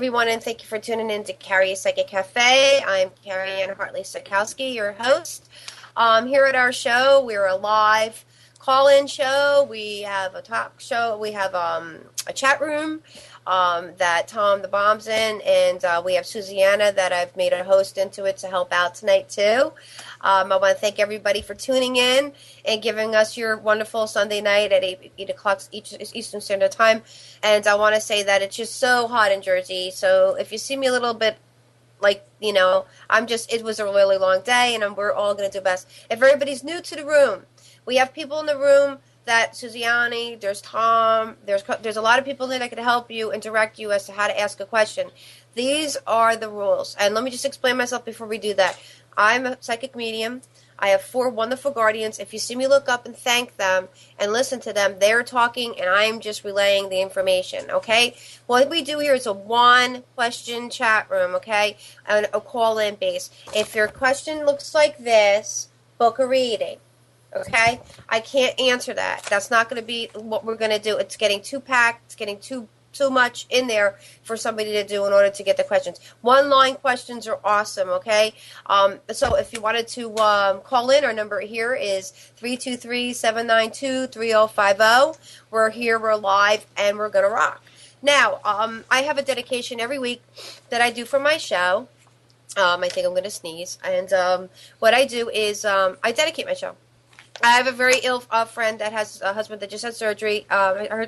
everyone, and thank you for tuning in to Carrie Psychic Cafe. I'm Carrie Ann Hartley-Sakowski, your host. Here at our show, we're a live call-in show. We have a talk show. We have a chat room that Tom the Bomb's in, and we have Susanna that I've made a host into it to help out tonight, too. I want to thank everybody for tuning in and giving us your wonderful Sunday night at 8 o'clock Eastern Standard Time. And I want to say that it's just so hot in Jersey. So if you see me a little bit like, it was a really long day, and we're all going to do best. If everybody's new to the room, we have people in the room that Suziani, there's Tom, there's a lot of people there that can help you and direct you as to how to ask a question. These are the rules. And let me just explain myself before we do that. I'm a psychic medium. I have 4 wonderful guardians. If you see me look up and thank them and listen to them, they're talking and I'm just relaying the information, okay? What we do here is a 1-question chat room, okay? And a call-in base. If your question looks like this, book a reading, okay? I can't answer that. That's not going to be what we're going to do. It's getting too packed. It's getting too much in there for somebody to do in order to get the questions. 1-line questions are awesome, okay? So if you wanted to call in, our number here is 323-792-3050. We're here, we're live, and we're going to rock. Now, I have a dedication every week that I do for my show. I think I'm going to sneeze. And what I do is I dedicate my show. I have a very ill friend that has a husband that just had surgery.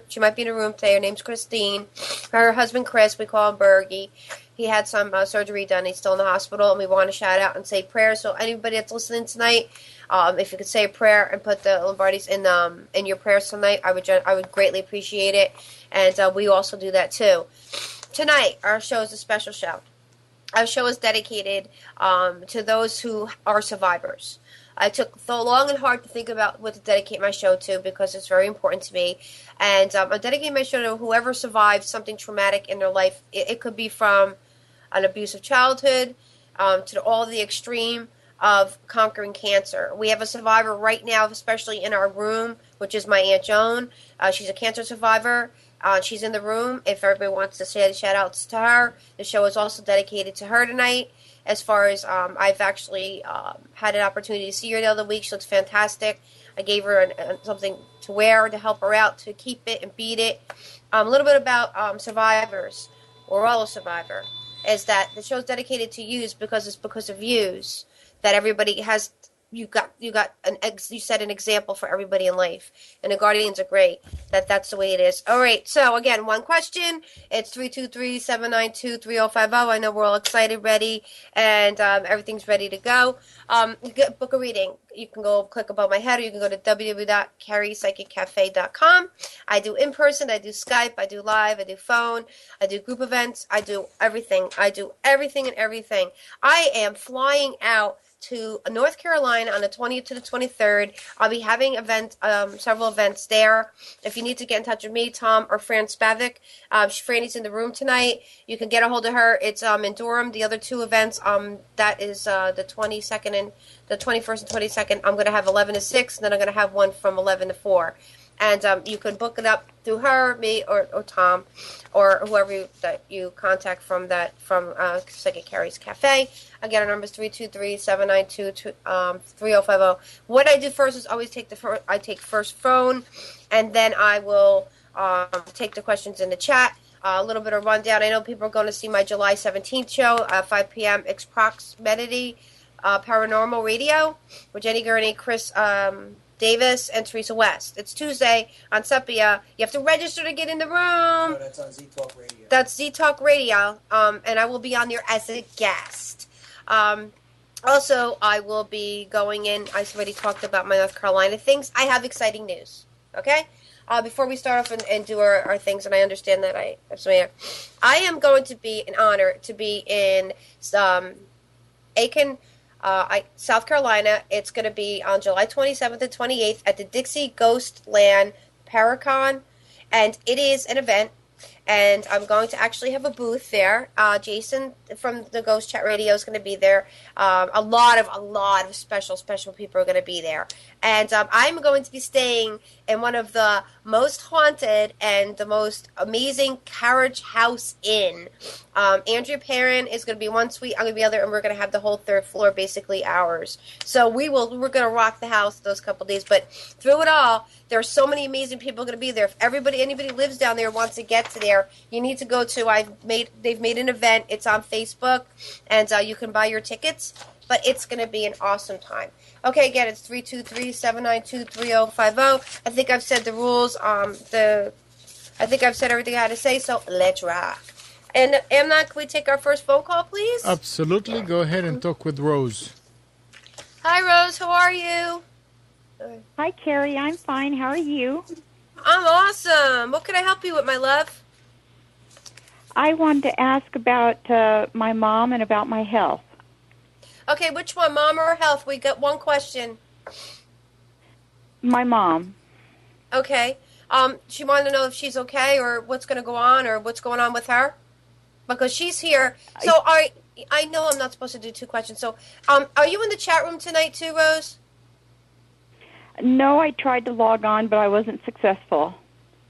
She might be in a room today. Her name's Christine. Her husband, Chris, we call him Bergie. He had some surgery done. He's still in the hospital, and we want to shout out and say prayers. So anybody that's listening tonight, if you could say a prayer and put the Lombardis in your prayers tonight, I would greatly appreciate it. And we also do that too. Tonight, our show is a special show. Our show is dedicated to those who are survivors. I took so long and hard to think about what to dedicate my show to because it's very important to me. And I'm dedicating my show to whoever survived something traumatic in their life. It could be from an abusive childhood to all the extreme of conquering cancer. We have a survivor right now, especially in our room, which is my Aunt Joan. She's a cancer survivor. She's in the room. If everybody wants to say shout outs to her, the show is also dedicated to her tonight. As far as I've actually had an opportunity to see her the other week. She looks fantastic. I gave her something to wear to help her out, to keep it and beat it. A little bit about survivors. We're all a survivor. Is that the show's dedicated to yous because it's because of yous that everybody has. You set an example for everybody in life, and the Guardians are great. That's the way it is. All right. So again, 1 question. It's 323-792-3050. I know we're all excited, ready, and everything's ready to go. You get book a reading. You can go click above my head, or you can go to www.carriepsychiccafe.com. I do in person. I do Skype. I do live. I do phone. I do group events. I do everything. I do everything and everything. I am flying out to North Carolina on the 20th to the 23rd. I'll be having several events there. If you need to get in touch with me, Tom, or Fran Spavik, Franny's in the room tonight. You can get a hold of her. It's in Durham. The other 2 events, that is the 22nd and the 21st and 22nd. I'm going to have 11 to 6, and then I'm going to have one from 11 to 4. And you can book it up through her, me, or Tom, or whoever that you contact from Psychic Carrie's Cafe. Again, our number is 323-792-3050. What I do first is always take first phone, and then I will take the questions in the chat. A little bit of rundown. I know people are going to see my July 17th show at 5 p.m. Exproximity Paranormal Radio with Jenny Gurney, Chris Davis, and Teresa West. It's Tuesday on Sepia. You have to register to get in the room. No, that's on Z Talk Radio. That's Z Talk Radio, and I will be on there as a guest. Also, I will be going in. I already talked about my North Carolina things. I have exciting news. Okay? Before we start off and do our things, and I understand that I am going to be an honor to be in Aiken, South Carolina. It's going to be on July 27th and 28th at the Dixie Ghostland Paracon, and it is an event, and I'm going to actually have a booth there. Jason from the Ghost Chat Radio is going to be there. A lot of special people are going to be there, and I'm going to be staying in one of the most haunted and the most amazing carriage house inn Andrea Perrin is going to be one suite. I'm going to be other, and we're going to have the whole third floor basically ours. So we're going to rock the house those couple days. But through it all, there are so many amazing people going to be there. If anybody lives down there, wants to get to there, you need to go to. They've made an event. It's on Facebook, and you can buy your tickets. But it's going to be an awesome time. Okay, again, it's 323-792-3050. I think I've said the rules. I think I've said everything I had to say. So let's rock. And Amnon, can we take our first phone call, please? Absolutely. Go ahead and talk with Rose. Hi, Rose. How are you? Hi, Carrie. I'm fine. How are you? I'm awesome. What can I help you with, my love? I wanted to ask about my mom and about my health. Okay, which one, mom or health? We got one question. My mom. Okay. She wanted to know if she's okay or what's going to go on or what's going on with her? Because she's here. So, I know I'm not supposed to do two questions. So, are you in the chat room tonight too, Rose? No, I tried to log on, but I wasn't successful.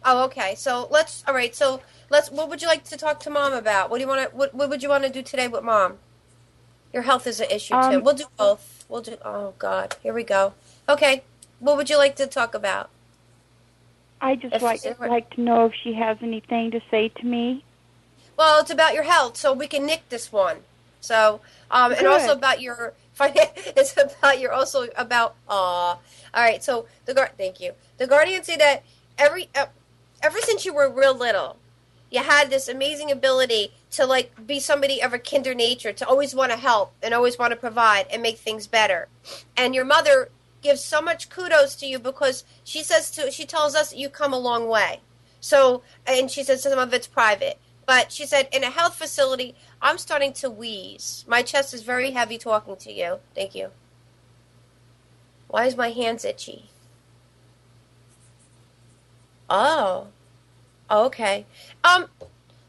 Oh, okay. So, what would you like to talk to Mom about? What would you want to do today with Mom? Your health is an issue, too. We'll do both. Oh, God. Here we go. Okay. What would you like to talk about? I just like to know if she has anything to say to me. Well, it's about your health, so we can nick this one. So, and also about your it's about your also about all right. So thank you. The Guardians say that ever since you were real little, you had this amazing ability to be somebody of a kinder nature, to always want to help and always want to provide and make things better. And your mother gives so much kudos to you because she tells us that you come a long way. So, and she says some of it's private. But she said, in a health facility, I'm starting to wheeze. My chest is very heavy talking to you. Thank you. Why is my hands itchy? Oh. Okay.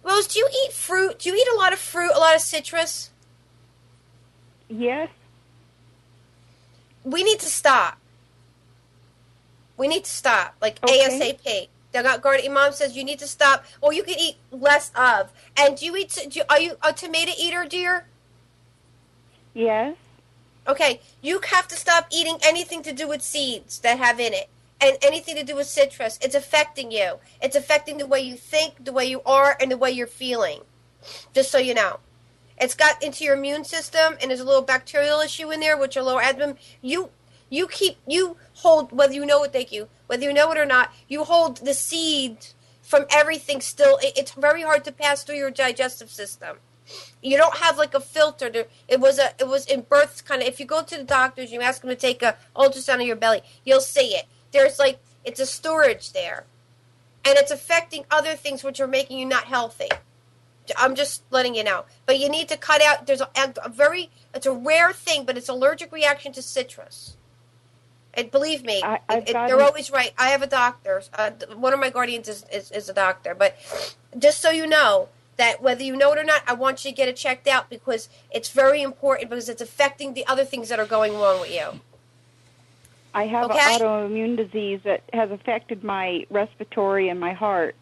Rose, do you eat fruit? Do you eat a lot of fruit, a lot of citrus? Yes. We need to stop. Okay. ASAP. Your mom says you need to stop, or you can eat less of. And are you a tomato eater, dear? Yes. Okay, you have to stop eating anything to do with seeds that have in it, and anything to do with citrus. It's affecting you. It's affecting the way you think, the way you are, and the way you're feeling. Just so you know. It's got into your immune system, and there's a little bacterial issue in there with your lower abdomen. You hold, whether you know it or not, you hold the seed from everything still. It's very hard to pass through your digestive system. You don't have a filter. It was in birth kind of. If you go to the doctors, you ask them to take a ultrasound of your belly, you'll see it. There's it's a storage there, and it's affecting other things which are making you not healthy. I'm just letting you know. But you need to cut out. There's it's a rare thing, but it's allergic reaction to citrus. And believe me, they're always right. I have a doctor. One of my guardians is a doctor. But just so you know, that whether you know it or not, I want you to get it checked out because it's very important because it's affecting the other things that are going wrong with you. I have an autoimmune disease that has affected my respiratory and my heart.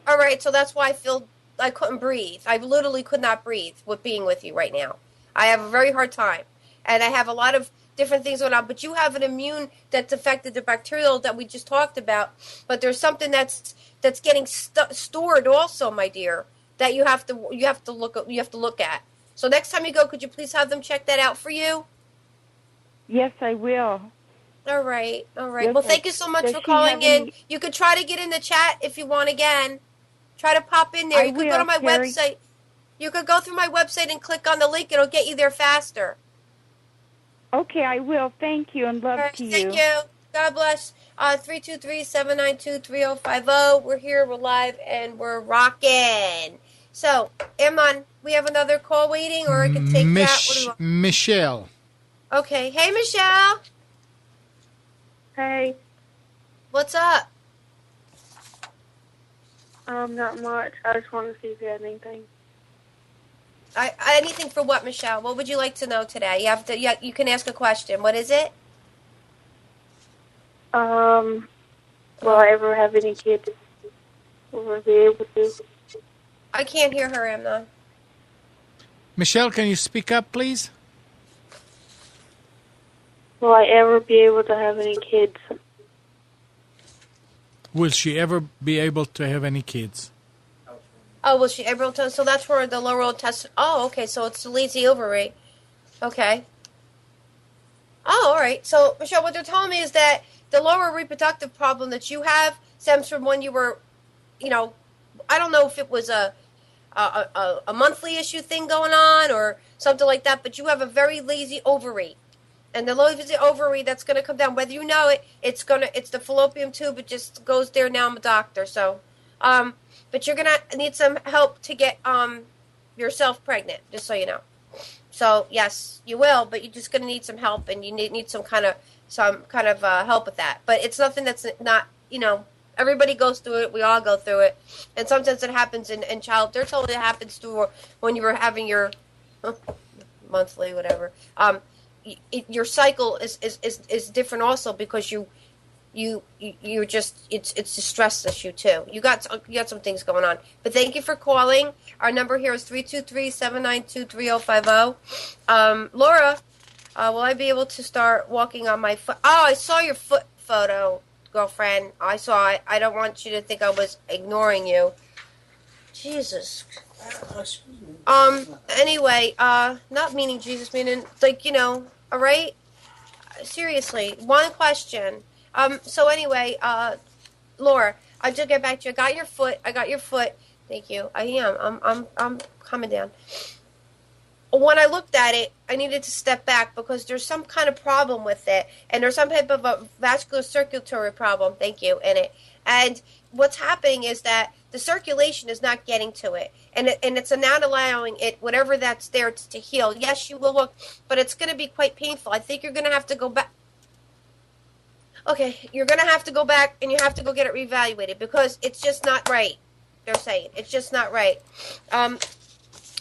All right, so that's why I couldn't breathe. I literally could not breathe with being with you right now. I have a very hard time. And I have a lot of different things going on, but you have an immune that's affected the bacterial that we just talked about. But there's something that's getting stored also, my dear, that you have to look at. So next time you go, could you please have them check that out for you? Yes, I will. All right. Yes, well, thank you so much for calling in. You could try to get in the chat if you want again. Try to pop in there. You could go to my website. You could go through my website and click on the link. It'll get you there faster. Okay, I will. Thank you and love to you. Thank you. God bless. 323-792-3050. We're here. We're live and we're rocking. So, Amnon, we have another call waiting, or I can take that. Michelle. Okay. Hey, Michelle. Hey. What's up? Not much. I just wanted to see if you had anything. Anything for what, Michelle? What would you like to know today? You can ask a question. What is it? Will I ever have any kids? Will I be able to? I can't hear her, Amnon. Michelle, can you speak up, please? Will I ever be able to have any kids? Will she ever be able to have any kids? Oh, will she ever? So that's where the lower intestine. Oh, okay. So it's the lazy ovary. Okay. Oh, all right. So Michelle, what they're telling me is that the lower reproductive problem that you have stems from when you were, I don't know if it was a monthly issue thing going on or something like that, but you have a very lazy ovary. And the lazy ovary that's going to come down, whether you know it, it's the fallopian tube. It just goes there now. I'm a doctor, so, but you're going to need some help to get yourself pregnant, just so you know. So yes, you will, but you're just going to need some help, and you need some kind of help with that. But it's nothing that's not, everybody goes through it. We all go through it, and sometimes it happens in child. They're told it happens through when you were having your monthly whatever. Your cycle is different also because you're just it's a stress issue too. You got some things going on. But thank you for calling. Our number here is 323-792-3050. Laura, will I be able to start walking on my foot? Oh, I saw your foot photo, girlfriend. I saw it. I don't want you to think I was ignoring you. Jesus. Anyway, not meaning Jesus, meaning, all right? Seriously, one question. So anyway, Laura, I just get back to you. I got your foot. Thank you. I am. I'm coming down. When I looked at it, I needed to step back because there's some kind of problem with it, and there's some type of a vascular circulatory problem. Thank you, in it. And what's happening is that the circulation is not getting to it, and it's not allowing it, whatever that's there, to heal. Yes, you will look, but it's going to be quite painful. I think you're going to have to go back. Okay, you're going to have to go back, and you have to go get it reevaluated because it's just not right. They're saying it's just not right.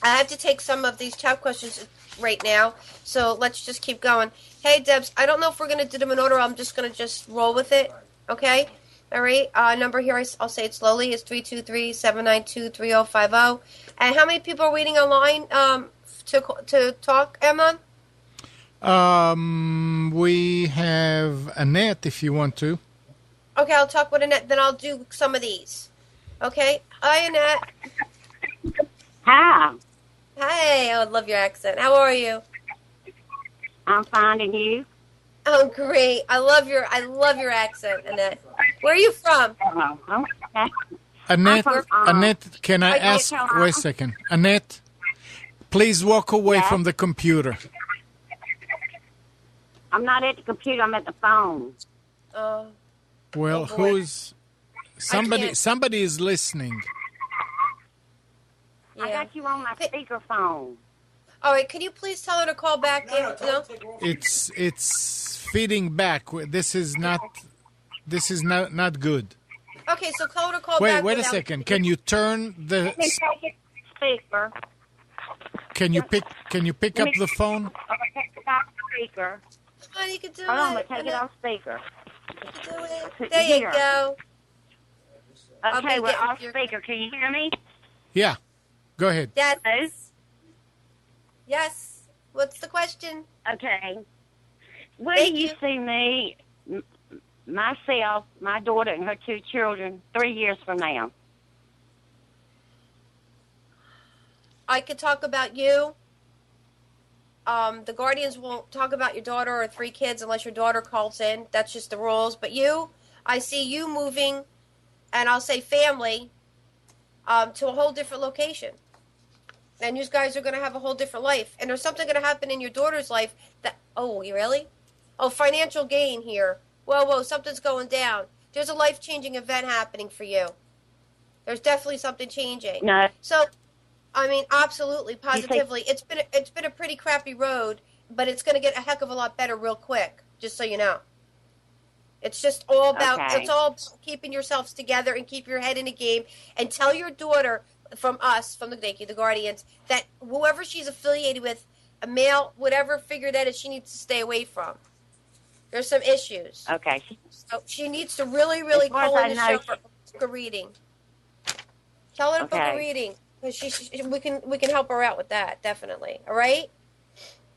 I have to take some of these chat questions right now, so let's just keep going. Hey, Debs, I don't know if we're going to do them in order. I'm just going to just roll with it, okay? All right, number here, I'll say it slowly, is 323-792-3050. And how many people are waiting online to talk, Emma? We have Annette, if you want to. Okay, I'll talk with Annette, then I'll do some of these. Okay? Hi, Annette. Hi. Hi, I love your accent. How are you? I'm fine, and you? Oh, great. I love your accent, Annette. Where are you from? Annette, from, Annette, can I ask? Wait a second. Annette, please walk away Yes? from the computer. I'm not at the computer. I'm at the phone. Oh, Well, Oh, boy. who's somebody? Somebody is listening. yeah. I got you on my speakerphone. All right, can you please tell her to call back? No, tell her to take her off. It's feeding back. This is not good. Okay, so tell her to call back. Wait a without- second. Can you turn the? Let me take it speaker. Can you pick up the phone? I'm going to take it off speaker. Come on, you can do Hold on, I'm it. going to take it off speaker. You can do it. There you Here. go. I'll Okay, be we're getting off your- speaker. Can you hear me? Yeah. Go ahead. Yes. Hello? Yes. What's the question? Okay. Where Thank do you you. see me, myself, my daughter, and her 2 children 3 years from now? I could talk about you. The guardians won't talk about your daughter or 3 kids unless your daughter calls in. That's just the rules. But you, I see you moving, and I'll say family, to a whole different location. And you guys are going to have a whole different life. And there's something going to happen in your daughter's life that, oh, you really? Oh, financial gain here. Whoa, something's going down. There's a life-changing event happening for you. There's definitely something changing. No. So, I mean, absolutely, positively. It's been a pretty crappy road, but it's going to get a heck of a lot better real quick, just so you know. It's just all about, Okay. it's all about keeping yourselves together and keep your head in the game and tell your daughter from us, from the Guardians, that whoever she's affiliated with, a male, whatever figure that is, she needs to stay away from. There's some issues. Okay. So she needs to really, really As far as call I in the know, show for a reading. Tell her to book Okay. a reading. because we can help her out with that, definitely. All right.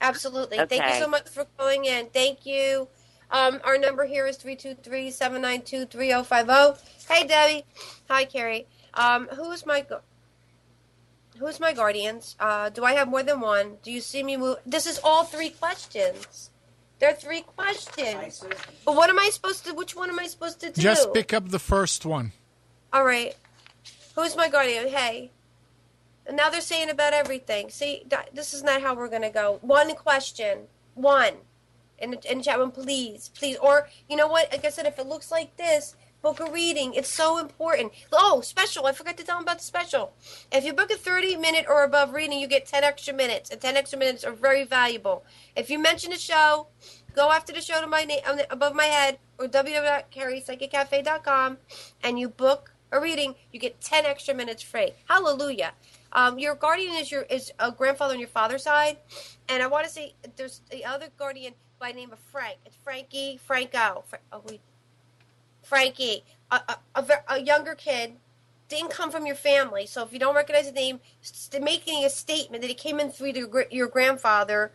Absolutely. Okay. Thank you so much for calling in. Thank you. Our number here is 323-792-3050. Hey, Debbie. Hi, Carrie. Who's my guardians? Do I have more than one? Do you see me move? This is all 3 questions. There are 3 questions. But what am I supposed to? Which one am I supposed to do? Just pick up the first one. All right. Who's my guardian? Hey. And now they're saying about everything. See, this is not how we're going to go. 1 question. 1. In the chat room, please. Please. Or, you know what? Like I said, if it looks like this, book a reading. It's so important. Oh, special. I forgot to tell them about the special. If you book a 30-minute or above reading, you get 10 extra minutes. And 10 extra minutes are very valuable. If you mention the show, go after the show to my name above my head or www.carriepsychiccafe.com and you book a reading, you get 10 extra minutes free. Hallelujah. Your guardian is a grandfather on your father's side, and I want to say there's the other guardian by the name of Frank. It's Frankie, Frankie, a younger kid, didn't come from your family. So if you don't recognize his name, making a statement that he came in through your grandfather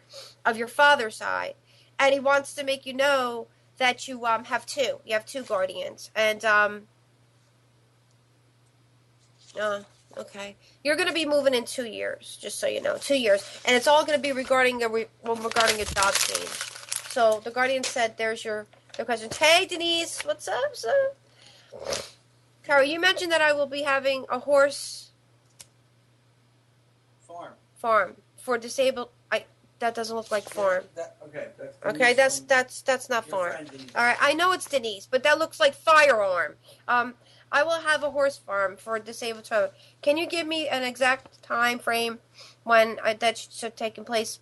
of your father's side, and he wants to make you know that you have 2. You have 2 guardians, and okay. You're going to be moving in 2 years, just so you know. 2 years. And it's all going to be regarding a job change. So the guardian said there's your questions. Hey, Denise. What's up, sir? Carol, you mentioned that I will be having a horse farm for disabled. That doesn't look like farm. Okay, that's not farm. All right, I know it's Denise, but that looks like firearm. I will have a horse farm for disabled children. Can you give me an exact time frame when that should take place?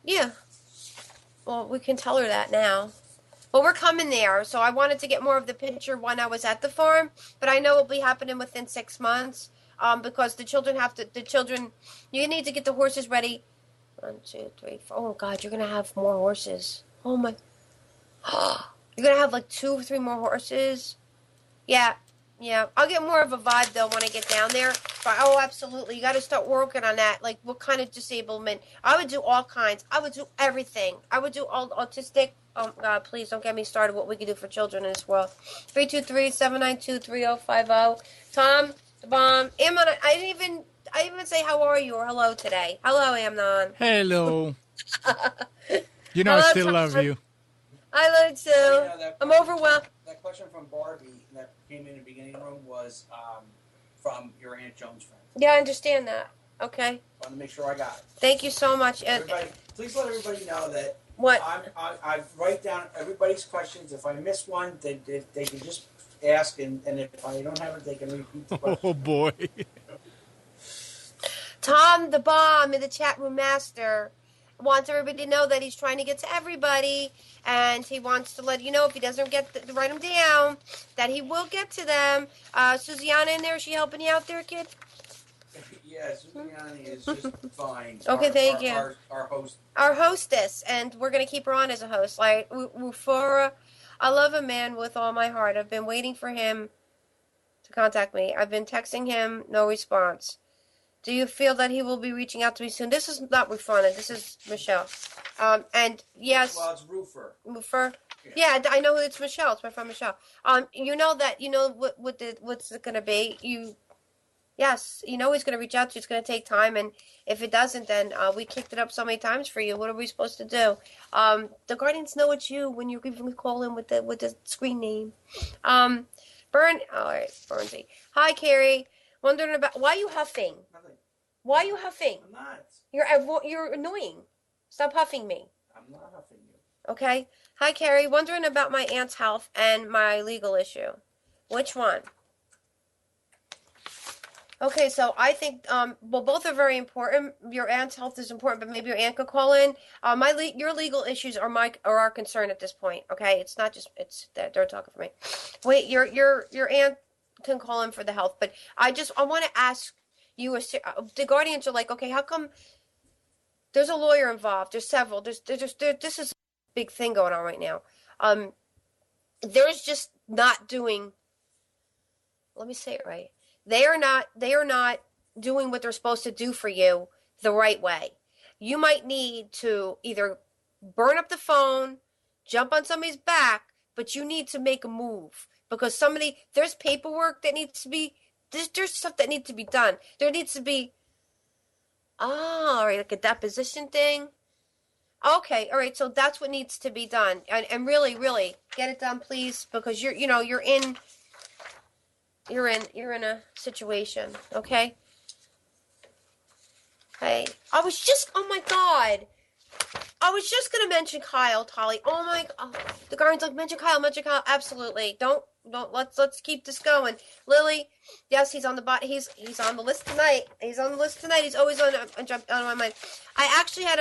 Yeah. Well, we can tell her that now. Well, we're coming there, so I wanted to get more of the picture when I was at the farm, but I know it'll be happening within 6 months because the children, you need to get the horses ready. 1, 2, 3, 4. Oh, God, you're going to have more horses. Oh, my. You're going to have like 2 or 3 more horses? Yeah. I'll get more of a vibe, though, when I get down there. But, oh, absolutely. You got to start working on that. Like, what kind of disablement? I would do all kinds. I would do everything. I would do all autistic. Oh, God, please don't get me started what we can do for children in this world. 323-792-3050. Tom, the bomb. Amnon, I didn't even say how are you or hello today. Hello, Amnon. Hello. You know I still love you. I love it too. I'm overwhelmed. That question from Barbie that came in the beginning of the room was from your Aunt Joan's friend. Yeah, I understand that. Okay. I want to make sure I got it. Thank you so much. Everybody, please let everybody know that what I write down everybody's questions. If I miss one, they can just ask, and if I don't have it, they can repeat the question. Oh, boy. Tom the Bomb in the chat room master wants everybody to know that he's trying to get to everybody, and he wants to let you know if he doesn't get to write them down, that he will get to them. Susiana in there, is she helping you out there, kid? Yeah, Susiana is just fine. Okay, thank you. Our host. Our hostess, and we're going to keep her on as a host. Like, Rufora, I love a man with all my heart. I've been waiting for him to contact me. I've been texting him, no response. Do you feel that he will be reaching out to me soon? This is not Rufana. This is Michelle. And yes. Well, it's Roofer. Roofer. Yeah, I know it's Michelle. It's my friend Michelle. You know that. You know what's it gonna be. Yes, you know he's gonna reach out to you. It's gonna take time, and if it doesn't, then we kicked it up so many times for you. What are we supposed to do? The guardians know it's you when you even call in with the screen name. All right, Burnsy. Hi, Carrie. Wondering about why are you huffing? Nothing. Why are you huffing? I'm not. You're annoying. Stop huffing me. I'm not huffing you. Okay. Hi, Carrie. Wondering about my aunt's health and my legal issue. Which one? Okay, so I think both are very important. Your aunt's health is important, but maybe your aunt could call in. Your legal issues are our concern at this point. Okay, it's not just they're talking for me. Wait, your aunt can call in for the health, but I want to ask you. The guardians are like, okay, how come? There's a lawyer involved. There's several. This is a big thing going on right now. There's just not doing. Let me say it right. They are not doing what they're supposed to do for you the right way. You might need to either burn up the phone, jump on somebody's back, but you need to make a move because there's paperwork that needs to be, there's stuff that needs to be done. There needs to be, all right, like a deposition thing. Okay, all right, so that's what needs to be done. And really, really get it done, please, because you're in a situation, okay? Hey, oh my God. I was just going to mention Kyle, Tolly. Oh my God. The Guardian's like, mention Kyle. Absolutely. Don't, let's keep this going. Lily, yes, he's on the he's on the list tonight. He's always on my mind. I actually had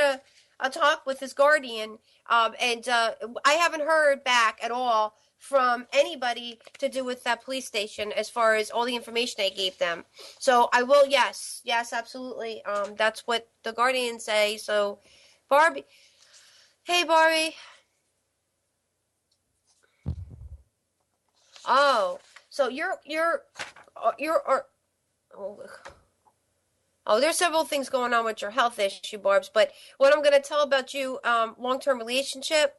a talk with his guardian, and I haven't heard back at all from anybody to do with that police station as far as all the information I gave them. So I will, yes, absolutely. That's what the guardians say. So, Barbie, hey Barbie. Oh, so you're there's several things going on with your health issue, Barbs. But what I'm going to tell about you, long-term relationship.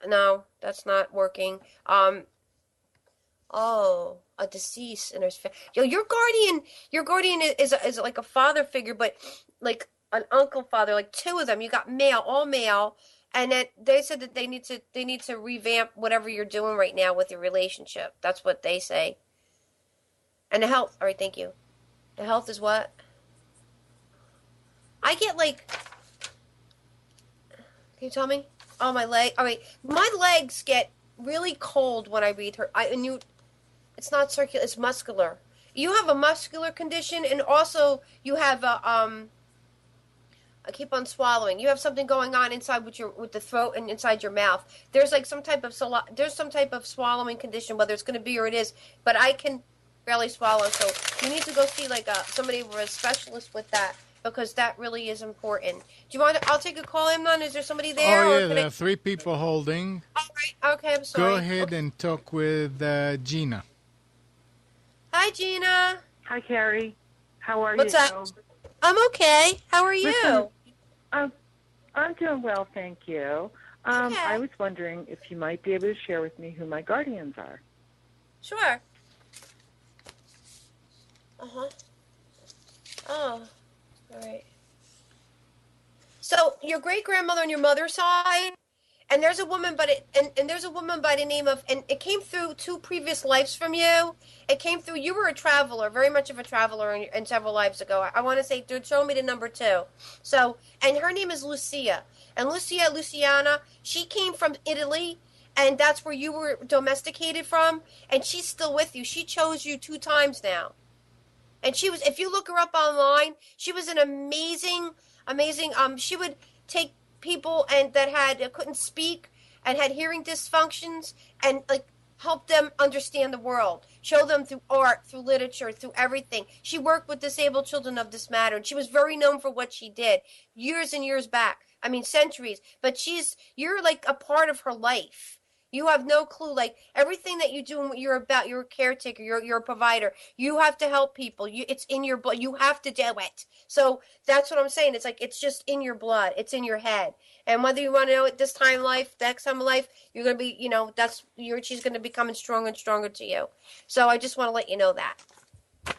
No, that's not working. A deceased and there's your guardian is like a father figure, but like an uncle father, like two of them. You got all male, and then they said that they need to revamp whatever you're doing right now with your relationship. That's what they say. And the health. All right, thank you. The health is what? I get like. Can you tell me? Oh, my leg. All right, my legs get really cold when I breathe. It's not circular. It's muscular. You have a muscular condition, and also you have a I keep on swallowing. You have something going on inside with the throat and inside your mouth. There's like some type of swallowing condition, whether it's going to be or it is. But I can barely swallow, so you need to go see like somebody or a specialist with that. Because that really is important. Do you want? I'll take a call, Amnon. Is there somebody there? Oh yeah, there are 3 people holding. All right. Okay, I'm sorry. Go ahead and talk with Gina. Hi, Gina. Hi, Carrie. How are you? What's up? I'm okay. How are you? Listen, I'm doing well, thank you. I was wondering if you might be able to share with me who my guardians are. Sure. Uh-huh. Oh. All right. So your great grandmother on your mother's side, and there's a woman, there's a woman by the name of, and it came through 2 previous lives from you. It came through. You were a traveler, very much of a traveler, in several lives ago. I want to say, dude, show me the number 2. So, and her name is Lucia, and Luciana. She came from Italy, and that's where you were domesticated from, and she's still with you. She chose you 2 times now. And she was, if you look her up online, she was an amazing, she would take people that couldn't speak and had hearing dysfunctions and like help them understand the world, show them through art, through literature, through everything. She worked with disabled children of this matter, and she was very known for what she did years and years back. I mean, centuries. But you're like a part of her life. You have no clue. Like everything that you do and what you're about, you're a caretaker, you're a provider. You have to help people. It's in your blood. You have to do it. So that's what I'm saying. It's like it's just in your blood. It's in your head. And whether you want to know it this time of life, the next time of life, you're gonna be, she's gonna be coming stronger and stronger to you. So I just want to let you know that.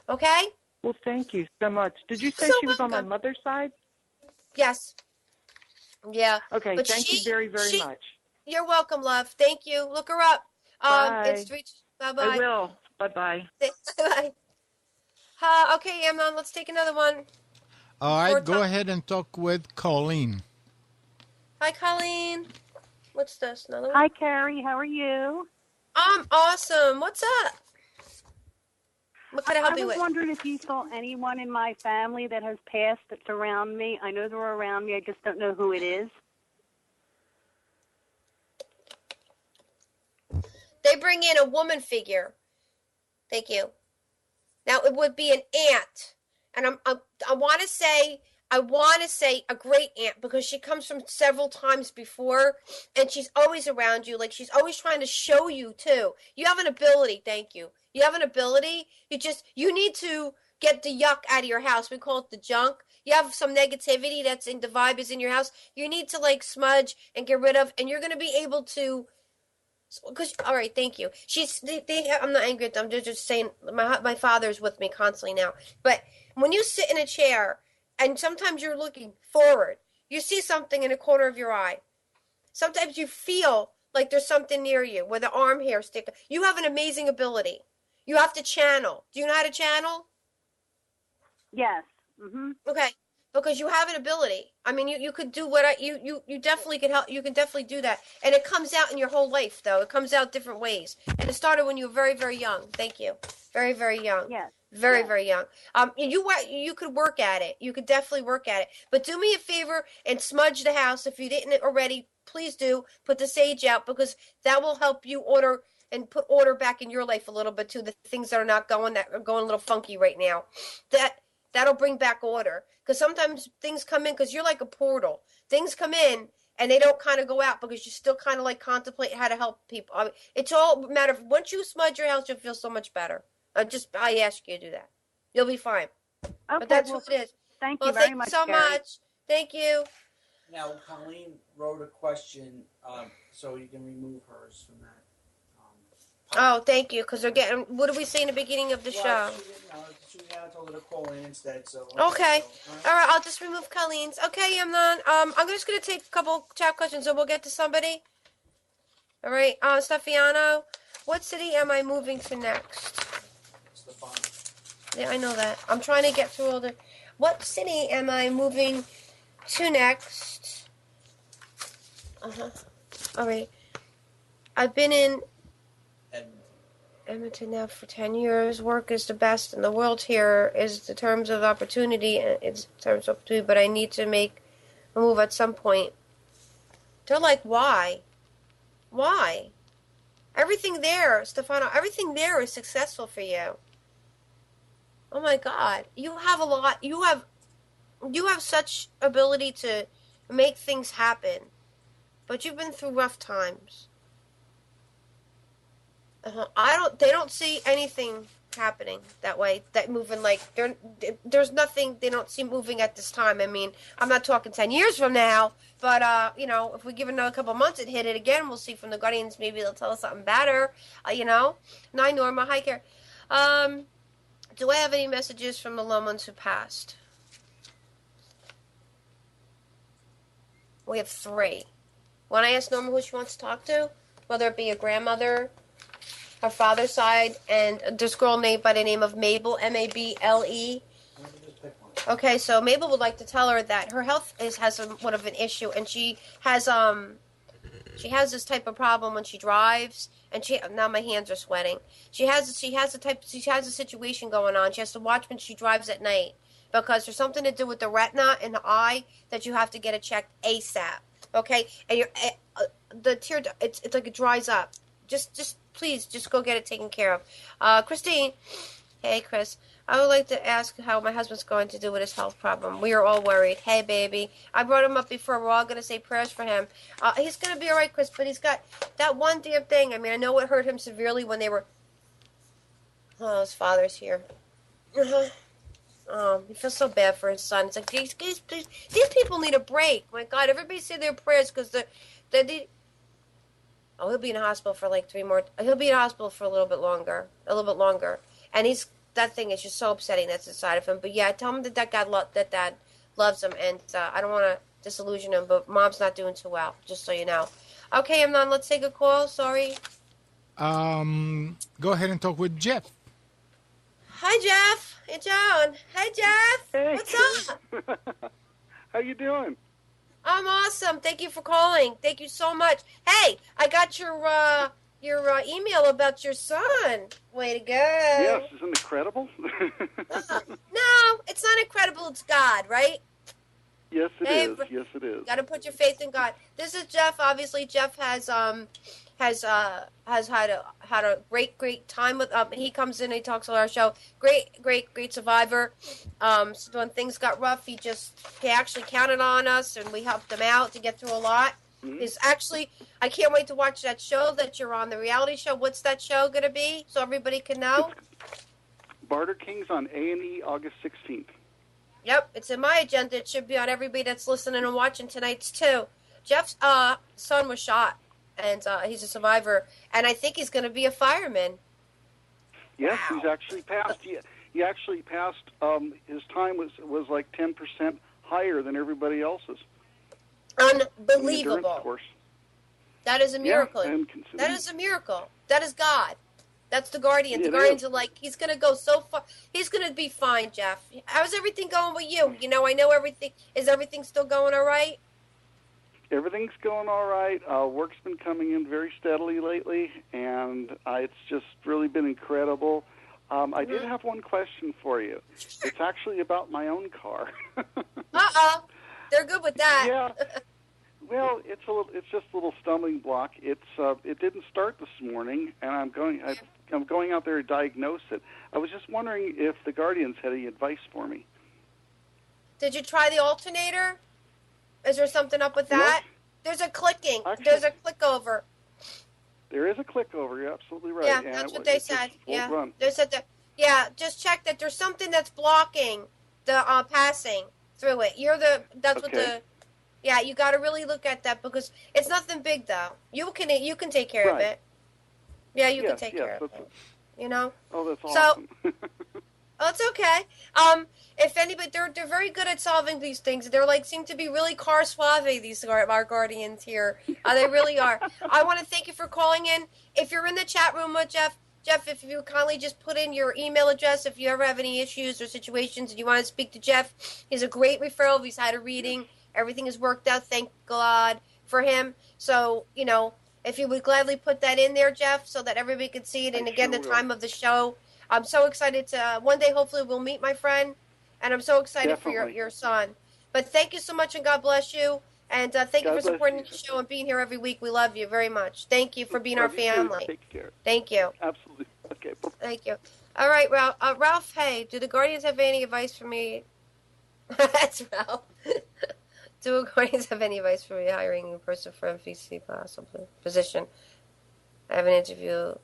Okay? Well, thank you so much. Did you say she was on my mother's side? Yes. Yeah. Okay. But thank you very, very much. You're welcome, love. Thank you. Look her up. Bye. Bye-bye. I will. Bye-bye. Bye. Okay, Amnon, let's take another one. All right, go ahead and talk with Colleen. Hi, Colleen. What's this? Another one? Hi, Carrie. How are you? I'm awesome. What's up? What can I help you with? I was wondering if you saw anyone in my family that has passed that's around me. I know they're around me. I just don't know who it is. They bring in a woman figure. Thank you. Now, it would be an aunt. And I want to say I want to say a great aunt because she comes from several times before and she's always around you. Like she's always trying to show you too. You have an ability. Thank you. You have an ability. You need to get the yuck out of your house. We call it the junk. You have some negativity that's in the vibe is in your house. You need to like smudge and get rid of, and you're going to be able to. All right, thank you. I'm not angry at them. I'm just saying my father's with me constantly now. But when you sit in a chair and sometimes you're looking forward, you see something in the corner of your eye. Sometimes you feel like there's something near you where the arm hair stick. You have an amazing ability. You have to channel. Do you know how to channel? Yes. Mm-hmm. Okay. Because you have an ability. I mean, you could do you definitely could help. You can definitely do that, and it comes out in your whole life, though. It comes out different ways, and it started when you were very, very young. Thank you, very, very young. Yes. Very, very young. You could work at it. You could definitely work at it. But do me a favor and smudge the house if you didn't already. Please do put the sage out because that will help you order and put order back in your life a little bit too. The things that are going a little funky right now. That'll bring back order. Because sometimes things come in, because you're like a portal. Things come in, and they don't kind of go out because you still kind of like contemplate how to help people. I mean, it's all a matter of, once you smudge your house, you'll feel so much better. I ask you to do that. You'll be fine. Okay, but that's what it is. Thank you very much, so Gary. much. Thank you. Now, Colleen wrote a question, so you can remove hers from that. Oh, thank you, because they're getting. What did we say in the beginning of the show? She told her to call in instead. So okay, all right. I'll just remove Colleen's. Okay, Amnon. I'm just gonna take a couple chat questions, and we'll get to somebody. All right, Stefiano, what city am I moving to next? Stefano. Yeah, I know that. I'm trying to get through all the. What city am I moving to next? All right. I've been in Edmonton now for 10 years. Work is the best in the world here. Is the terms of opportunity. It's terms of opportunity, but I need to make a move at some point. They're like, why? Why? Everything there, Stefano, everything there is successful for you. Oh my God. You have a lot. You have such ability to make things happen. But you've been through rough times. They don't see anything happening that way, that moving, like, there's nothing they don't see moving at this time. I mean, I'm not talking 10 years from now, but, if we give it another couple months and hit it again, we'll see from the Guardians, maybe they'll tell us something better, Hi, Norma. Hi, Karen. Do I have any messages from the loved ones who passed? We have 3. When I ask Norma who she wants to talk to, whether it be a grandmother, her father's side, and this girl named by the name of Mabel, Mable. Okay, so Mabel would like to tell her that her health has somewhat of an issue, and she has this type of problem when she drives, and now my hands are sweating. She has a situation going on. She has to watch when she drives at night because there's something to do with the retina in the eye that you have to get it checked ASAP. Okay, and the tear, it's like it dries up. Just please, just go get it taken care of. Christine, hey Chris, I would like to ask how my husband's going to do with his health problem. We are all worried. Hey baby, I brought him up before. We're all going to say prayers for him. He's going to be all right, Chris, but he's got that one damn thing. I mean, I know it hurt him severely when they were. Oh, his father's here. He feels so bad for his son. It's like these people need a break. My God, everybody say their prayers because he'll be in the hospital for like 3 more. He'll be in the hospital for a little bit longer, and that thing is just so upsetting that's inside of him. But yeah, tell him that Dad loves him, and I don't want to disillusion him. But Mom's not doing too well, just so you know. Okay, Amnon, let's take a call. Sorry. Go ahead and talk with Jeff. Hi, Jeff. Hey, John. Hey, Jeff. Hey. What's up? How you doing? I'm awesome. Thank you for calling. Thank you so much. Hey, I got your email about your son. Way to go. Yes, isn't it incredible? No, it's not incredible. It's God, right? Yes, it is. Yes, it is. Got to put your faith in God. This is Jeff. Obviously, Jeff has had a great time with. He comes in, he talks on our show. Great survivor. So when things got rough, he actually counted on us, and we helped him out to get through a lot. I can't wait to watch that show that you're on, the reality show. What's that show going to be, so everybody can know? It's Barter Kings on A&E, August 16th. Yep, it's in my agenda. It should be on everybody that's listening and watching tonight's too. Jeff's son was shot, and he's a survivor, and I think he's going to be a fireman. Yes, Wow. he's actually passed. He actually passed. His time was like 10% higher than everybody else's. Unbelievable. Course. That is a miracle. Yeah, that is a miracle. That is God. That's the Guardians. It The Guardians is. are like, he's going to go so far. He's going to be fine, Jeff. How's everything going with you? You know, I know everything. Is everything still going all right? Everything's going all right. Work's been coming in very steadily lately, and it's just really been incredible. I did have one question for you. It's actually about my own car. Uh-oh. They're good with that. Yeah. Well, it's just a little stumbling block. It didn't start this morning, and I'm going out there to diagnose it. I was just wondering if the Guardians had any advice for me. Did you try the alternator? Is there something up with that? There's a clicking. There's a click over. There is a click over. You're absolutely right. Yeah, and that's what they said. Yeah, run. they said that. Yeah, just check that there's something that's blocking the passing through it. That's what the. Yeah, you got to really look at that because it's nothing big though. You can take care of it. Yeah, you can take care of it. You know. Oh, that's awesome. So, oh, it's okay. If anybody, they're very good at solving these things. They're seem to be really car suave. These are our Guardians here. They really are. I want to thank you for calling in. If you're in the chat room with Jeff, if you kindly just put in your email address if you ever have any issues or situations and you want to speak to Jeff, he's a great referral. He's had a reading. Everything has worked out. Thank God for him. So, if you would gladly put that in there, Jeff, so that everybody could see it. And again, the time of the show. I'm so excited to one day, hopefully, we'll meet my friend. And I'm so excited for your son. But thank you so much, and God bless you. And thank you for supporting the show and being here every week. We love you very much. Thank you for being our family. Take care. Thank you. Absolutely. Okay. Thank you. All right, Ralph. Ralph, hey, do the Guardians have any advice for me? That's Ralph. Do the Guardians have any advice for me hiring a person for a VC possible position? I have an interview.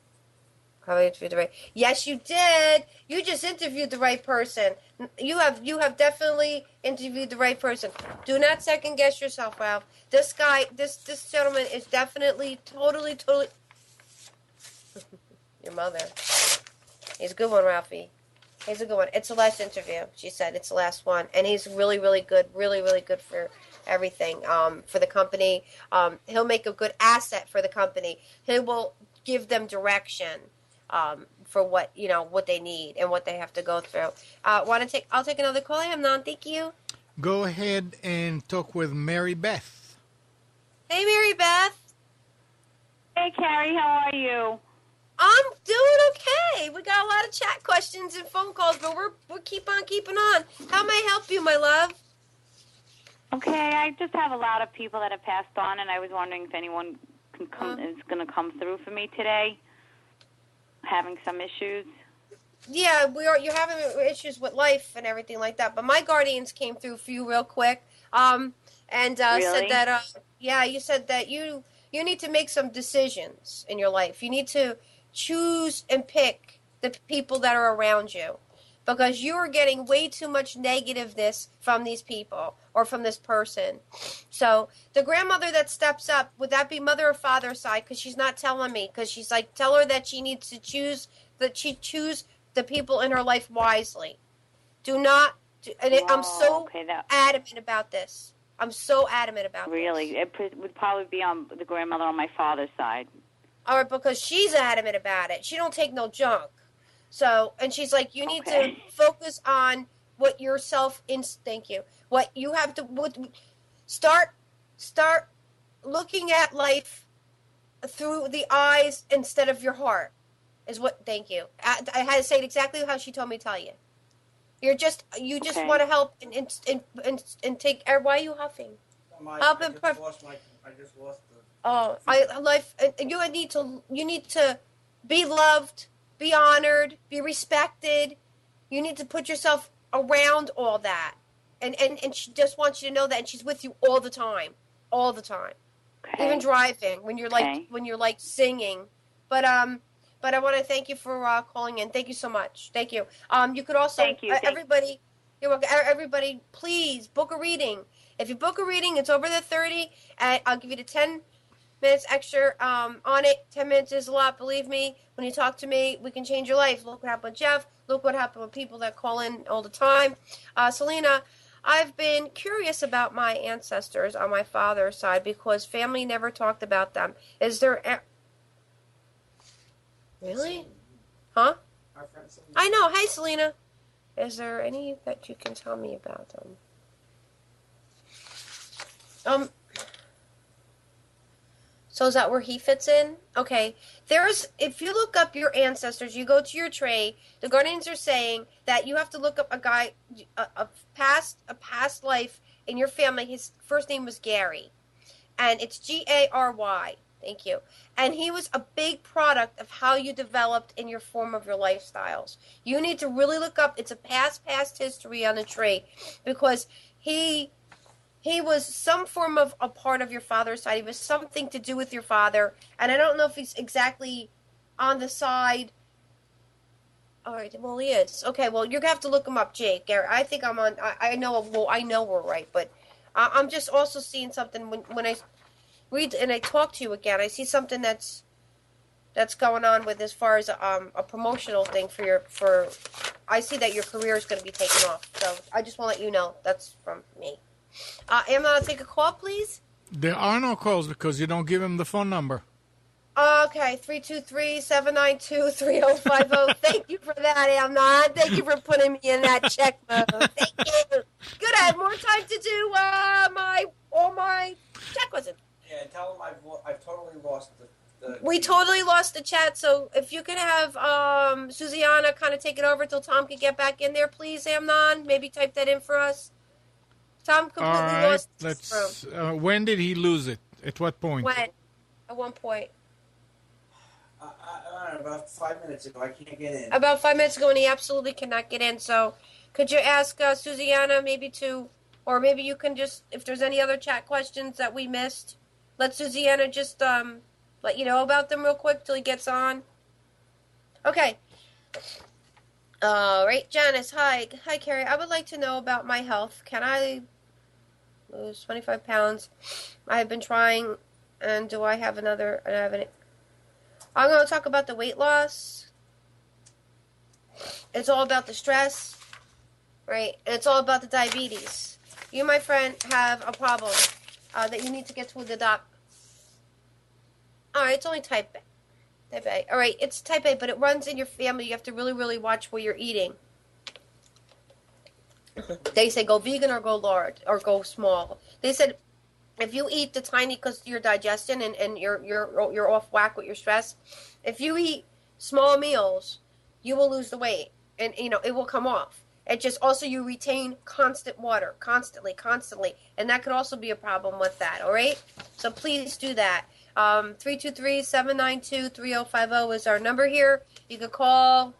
Have I interviewed the right? Yes, you did. You just interviewed the right person. You have definitely interviewed the right person. Do not second guess yourself, Ralph. This guy, this gentleman is definitely, totally. Your mother. He's a good one, Ralphie. He's a good one. It's the last interview. She said it's the last one, and he's really, really good. Really, really good for everything. For the company, he'll make a good asset for the company. He will give them direction. For what they need and what they have to go through. I'll take another call. I am non. Thank you. Go ahead and talk with Mary Beth. Hey, Mary Beth. Hey, Carrie. How are you? I'm doing okay. We got a lot of chat questions and phone calls, but we're keep on keeping on. How may I help you, my love? Okay, I just have a lot of people that have passed on, and I was wondering if anyone is going to come through for me today. Having some issues. Yeah, you're having issues with life and everything like that. But my Guardians came through for you real quick, and really? said that you said that you need to make some decisions in your life. You need to choose and pick the people that are around you, because you are getting way too much negativeness from these people or from this person. So the grandmother that steps up, would that be mother or father's side? Because she's not telling me. Because she's like, tell her that she needs to choose the people in her life wisely. Do not. I'm so adamant about this. I'm so adamant about this. Really? It would probably be on the grandmother on my father's side. All right, because she's adamant about it. She don't take no junk. So, and she's like, you need to focus on what yourself thank you. What you have to start looking at life through the eyes instead of your heart. Thank you. I had to say it exactly how she told me to tell you. You just Okay. want to help and take. Why are you huffing? Help and I just lost the. Oh, you need to be loved, be honored, be respected. You need to put yourself around all that. And she just wants you to know that, and she's with you all the time. Okay. Even driving when you're like singing. But I want to thank you for calling in. Thank you so much. Thank you. You could also everybody. You're welcome. Everybody, please book a reading. If you book a reading, it's over the 30, and I'll give you the 10 minutes extra on it. 10 minutes is a lot, believe me. When you talk to me, we can change your life. Look what happened with Jeff. Look what happened with people that call in all the time. Selena, I've been curious about my ancestors on my father's side because family never talked about them. Is there... Really? Huh? I know. Hey, Selena. Is there any that you can tell me about them? So is that where he fits in? Okay. If you look up your ancestors, you go to your tray, the guardians are saying that you have to look up a past life in your family. His first name was Gary. And it's Gary. Thank you. And he was a big product of how you developed in your form of your lifestyles. You need to really look up, it's a past history on the tree, because he was some form of a part of your father's side. He was something to do with your father. And I don't know if he's exactly on the side. All right, well, he is. Okay, well, you're going to have to look him up, Jake. Gary, I think I'm on, I know we're right, but I'm just also seeing something when I read and I talk to you again. I see something that's going on with as far as a promotional thing for I see that your career is going to be taken off. So I just want to let you know that's from me. Amnon, take a call, please. There are no calls because you don't give him the phone number. Okay, 323-792-3050. Thank you for that, Amnon. Thank you for putting me in that check mode. Thank you. Good, I have more time to do my check with him. Yeah, and tell him I've totally lost the... We totally lost the chat, so if you could have Susiana kind of take it over till Tom can get back in there, please, Amnon. Maybe type that in for us. Tom completely lost his room. When did he lose it? At what point? When? At one point. I don't know, about 5 minutes ago. I can't get in. About 5 minutes ago, and he absolutely cannot get in. So could you ask Susiana maybe or maybe you can just, if there's any other chat questions that we missed, let Susiana just let you know about them real quick till he gets on. Okay. All right, Janice, hi. Hi, Carrie. I would like to know about my health. Can I lose 25 pounds? I have been trying, and do I have another... I'm going to talk about the weight loss. It's all about the stress, right? And it's all about the diabetes. You, my friend, have a problem that you need to get to the doc. All right, it's only type A. Type A. All right, it's type A, but it runs in your family. You have to really, really watch what you're eating. They say go vegan or go large or go small. They said if you eat the tiny, because your digestion and you're off whack with your stress, if you eat small meals, you will lose the weight and it will come off. It just also you retain constant water, constantly, and that could also be a problem with that. All right, so please do that. 323-792-3050 is our number here. You can call.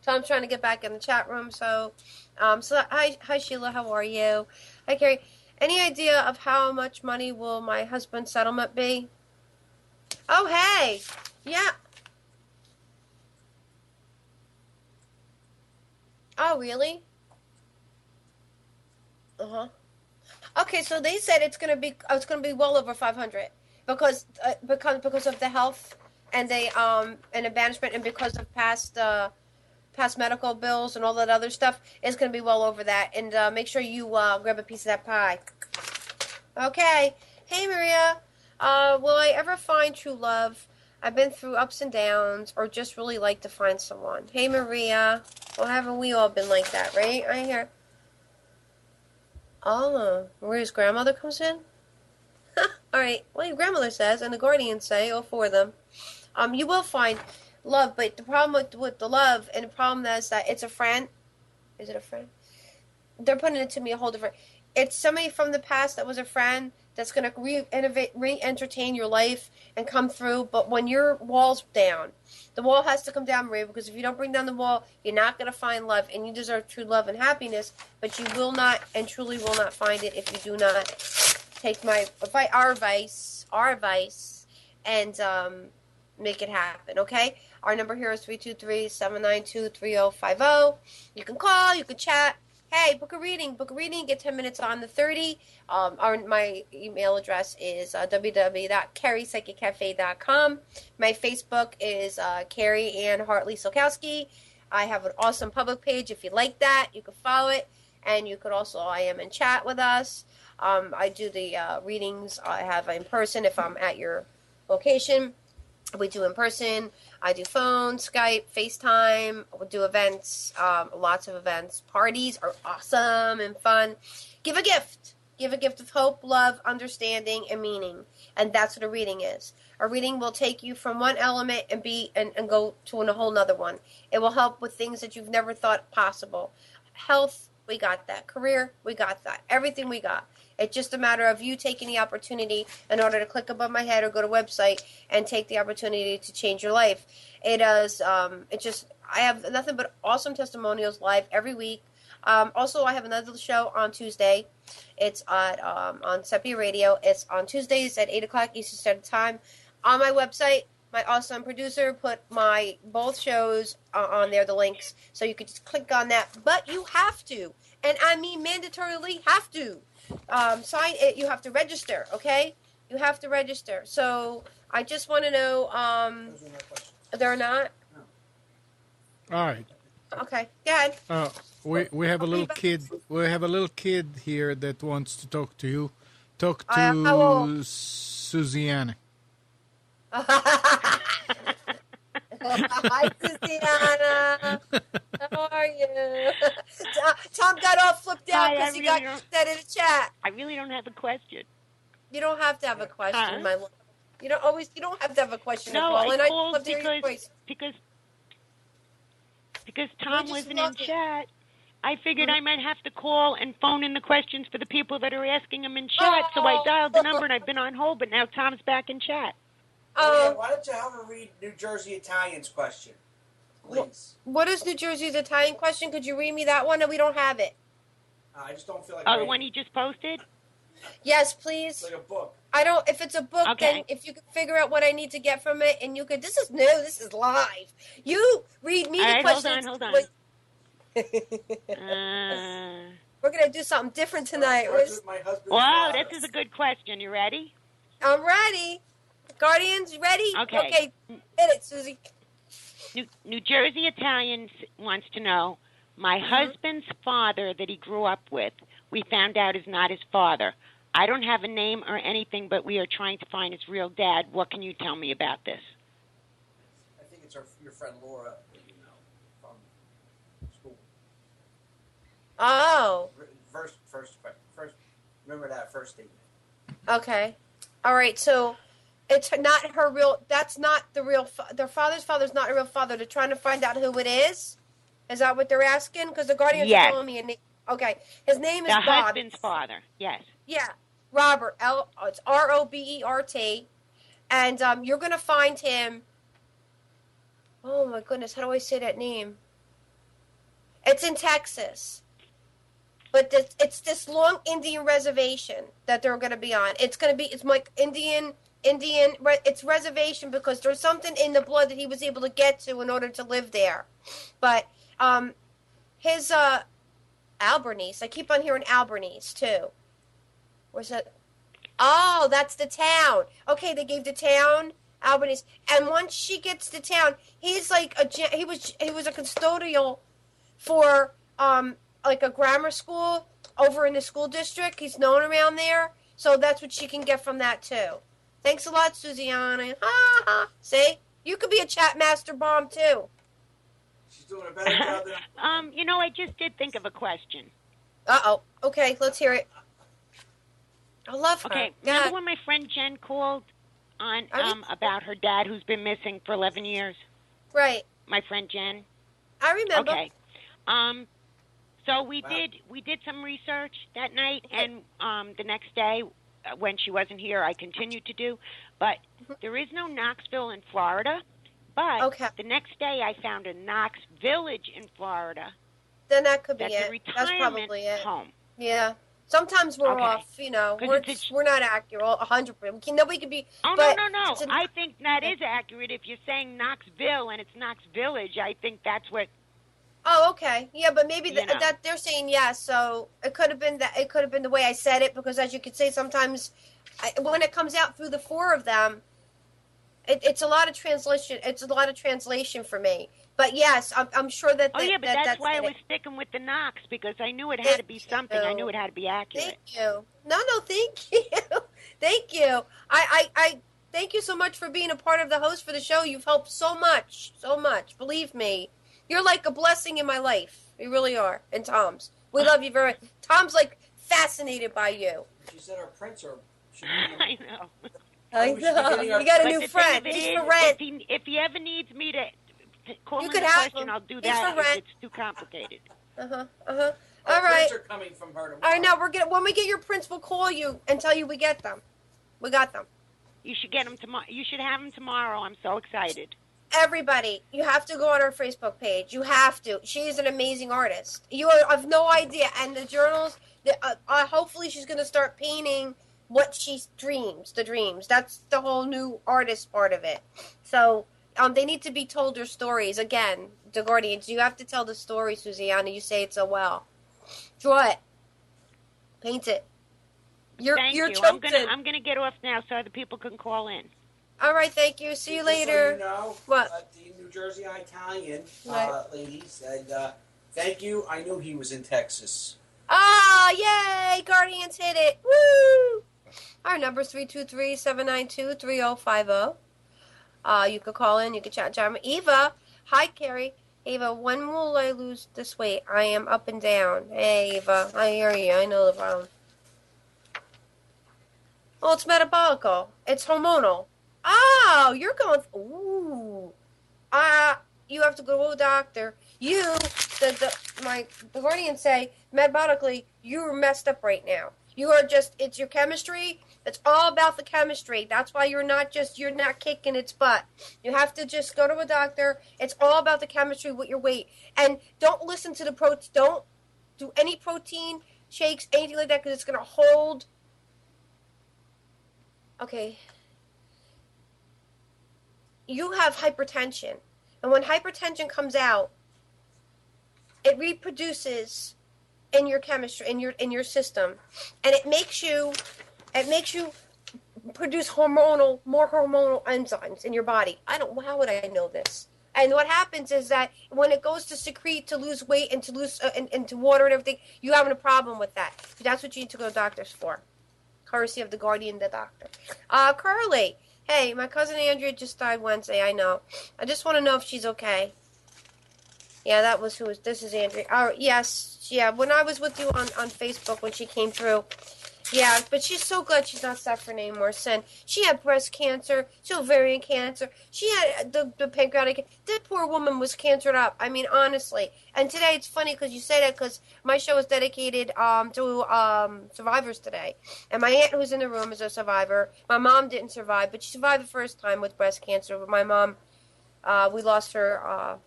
Tom's trying to get back in the chat room. So hi Sheila, how are you? Hi Carrie. Any idea of how much money will my husband's settlement be? Oh hey, yeah. Oh really? Okay, so they said it's gonna be well over 500 because of the health and the banishment and because of past medical bills and all that other stuff. It's gonna be well over that. And make sure you grab a piece of that pie. Okay. Hey Maria, will I ever find true love? I've been through ups and downs, or just really like to find someone. Hey Maria, well haven't we all been like that, right? Right here. Oh, Maria's grandmother comes in? All right. Well, your grandmother says, and the guardians say, all four of them. You will find love, but the problem with the love, and the problem is that it's a friend. Is it a friend? they're putting it to me a whole different. It's somebody from the past that was a friend that's going to re-entertain your life and come through. But when your wall's down, the wall has to come down, Maria, because if you don't bring down the wall, you're not going to find love, and you deserve true love and happiness, but you will not and truly will not find it if you do not take our advice, and make it happen, okay? Our number here is 323-792-3050. You can call, you can chat. Hey, book a reading, get 10 minutes on the 30. My email address is www.carriepsychiccafe.com. My Facebook is Carrie Ann Hartley Silkowski. I have an awesome public page. If you like that, you can follow it. And you could also IM and chat with us. I do the readings I have in person if I'm at your location. We do in person. I do phone, Skype, FaceTime. We do events, lots of events. Parties are awesome and fun. Give a gift. Give a gift of hope, love, understanding, and meaning. And that's what a reading is. A reading will take you from one element and go to a whole nother one. It will help with things that you've never thought possible. Health, we got that. Career, we got that. Everything we got. It's just a matter of you taking the opportunity in order to click above my head or go to website and take the opportunity to change your life. It is, I have nothing but awesome testimonials live every week. Also, I have another show on Tuesday. It's on Sepia Radio. It's on Tuesdays at 8 o'clock Eastern Standard Time. On my website, my awesome producer put both shows on there, the links, so you could just click on that. But you have to, and I mean mandatorily have to. Sign it. You have to register, okay? You have to register. So I just want to know, they're not? No. All right. Okay, go ahead. We have a little kid. We have a little kid here that wants to talk to you. Talk to Susanna. Hi, Susanna. How are you? Tom got all flipped out because he got that in the chat. I really don't have a question. You don't have to have a question, my love. You don't have to have a question. No, Nicole, I called because Tom wasn't in chat. I figured I might have to call and phone in the questions for the people that are asking them in chat. So I dialed the number and I've been on hold, but now Tom's back in chat. Why don't you have her read New Jersey Italian's question, please? What is New Jersey's Italian question? Could you read me that one? We don't have it. I just don't feel like. The one he just posted? Yes, please. It's like a book. I don't. If it's a book, okay. Then if you could figure out what I need to get from it, and you could. This is new. This is live. You read me the questions. Hold on. We're gonna do something different tonight. Wow, this is a good question. You ready? I'm ready. Guardians, ready? Okay. Hit it, Susie. New Jersey Italian wants to know, my husband's father that he grew up with, we found out is not his father. I don't have a name or anything, but we are trying to find his real dad. What can you tell me about this? I think it's your friend Laura that you know from school. Oh. First, remember that first statement. Okay. All right, so it's not her real. That's not the real. Their father's not a real father. They're trying to find out who it is. Is that what they're asking? Because the Guardians are telling me a name. Okay, his name is Bob. The husband's father. Yes. Yeah, Robert. It's Robert, and you're gonna find him. Oh my goodness, how do I say that name? It's in Texas, but it's this long Indian reservation that they're gonna be on. It's like Indian. It's reservation because there's something in the blood that he was able to get to in order to live there. But his Albanese, I keep on hearing Albanese too. Where's that? Oh, that's the town. Okay, they gave the town Albanese, and once she gets to town, he's like he was a custodial for like a grammar school over in the school district. He's known around there, so that's what she can get from that too. Thanks a lot, Susanna. Ha ha. See? You could be a chat master bomb, too. She's doing a better job than I just did think of a question. Uh-oh. Okay, let's hear it. I love her. Okay, remember when my friend Jen called on about her dad who's been missing for 11 years? Right. My friend Jen? I remember. Okay. So we did some research that night, and the next day, when she wasn't here, I continued to do. But there is no Knoxville in Florida. But the next day, I found a Knox Village in Florida. Then that could be That's it. a retirement That's probably it. home. Yeah. Sometimes we're off, you know. We're not accurate 100%. Nobody could be. Oh, but no. I think that is accurate. If you're saying Knoxville and it's Knox Village, I think that's what. Oh, okay. Yeah, but maybe that they're saying yes, so it could have been that. It could have been the way I said it, because as you could say, sometimes when it comes out through the four of them, it's a lot of translation. It's a lot of translation for me. But yes, I'm sure that. Oh yeah, but that's why I was sticking with the Knox, because I knew it had to be something. I knew it had to be accurate. Thank you. No, thank you, thank you. I thank you so much for being a part of the host for the show. You've helped so much. Believe me, you're like a blessing in my life. You really are. And Tom's, we love you very. Tom's like fascinated by you. She said our prints are. I know. I know. You got a new friend. He's for rent. If he ever needs me to call you him could a have question, him. I'll do He's that for if rent. it's too complicated. All Our right. prints are coming from her tomorrow. All right. Now when we get your prints, we'll call you and tell you we get them. We got them. You should get them tomorrow. You should have them tomorrow. I'm so excited. Everybody, you have to go on her Facebook page. You have to. She is an amazing artist. You have no idea. And the journals, hopefully she's going to start painting what she dreams, the dreams. That's the whole new artist part of it. So they need to be told their stories. Again, the Guardians, you have to tell the story, Susanna. You say it so well. Draw it. Paint it. Thank you. I'm gonna get off now so other people can call in. All right, thank you. See you later. So you know, what? The New Jersey Italian lady said, thank you. I knew he was in Texas. Ah, yay! Guardians hit it. Woo! Our number is 323-792-3050. You could call in. You could chat. Eva. Hi, Carrie. Eva, when will I lose this weight? I am up and down. Hey, Eva. I hear you. I know the problem. Well, it's metabolical. It's hormonal. Oh, you're going. Ooh. You have to go to a doctor. The Guardians say, metabolically, you're messed up right now. You are just, it's your chemistry. It's all about the chemistry. That's why you're not kicking its butt. You have to just go to a doctor. It's all about the chemistry with your weight. And don't listen to don't do any protein shakes, anything like that, because it's going to hold. Okay. You have hypertension. And when hypertension comes out, it reproduces in your chemistry, in your system, and it makes you produce more hormonal enzymes in your body. How would I know this? And what happens is that when it goes to secrete to lose weight and to lose into water and everything, you're having a problem with that. That's what you need to go to doctors for. Courtesy of the Guardian, the doctor. Curly, hey, my cousin Andrea just died Wednesday. I know. I just want to know if she's okay. Yeah, this is Andrea. Yes, yeah, when I was with you on Facebook when she came through. Yeah, but she's so glad she's not suffering anymore, son. She had breast cancer, she had ovarian cancer, she had the pancreatic. That poor woman was cancered up. I mean, honestly. And today it's funny because you say that because my show is dedicated to survivors today. And my aunt who's in the room is a survivor. My mom didn't survive, but she survived the first time with breast cancer. But my mom, we lost her.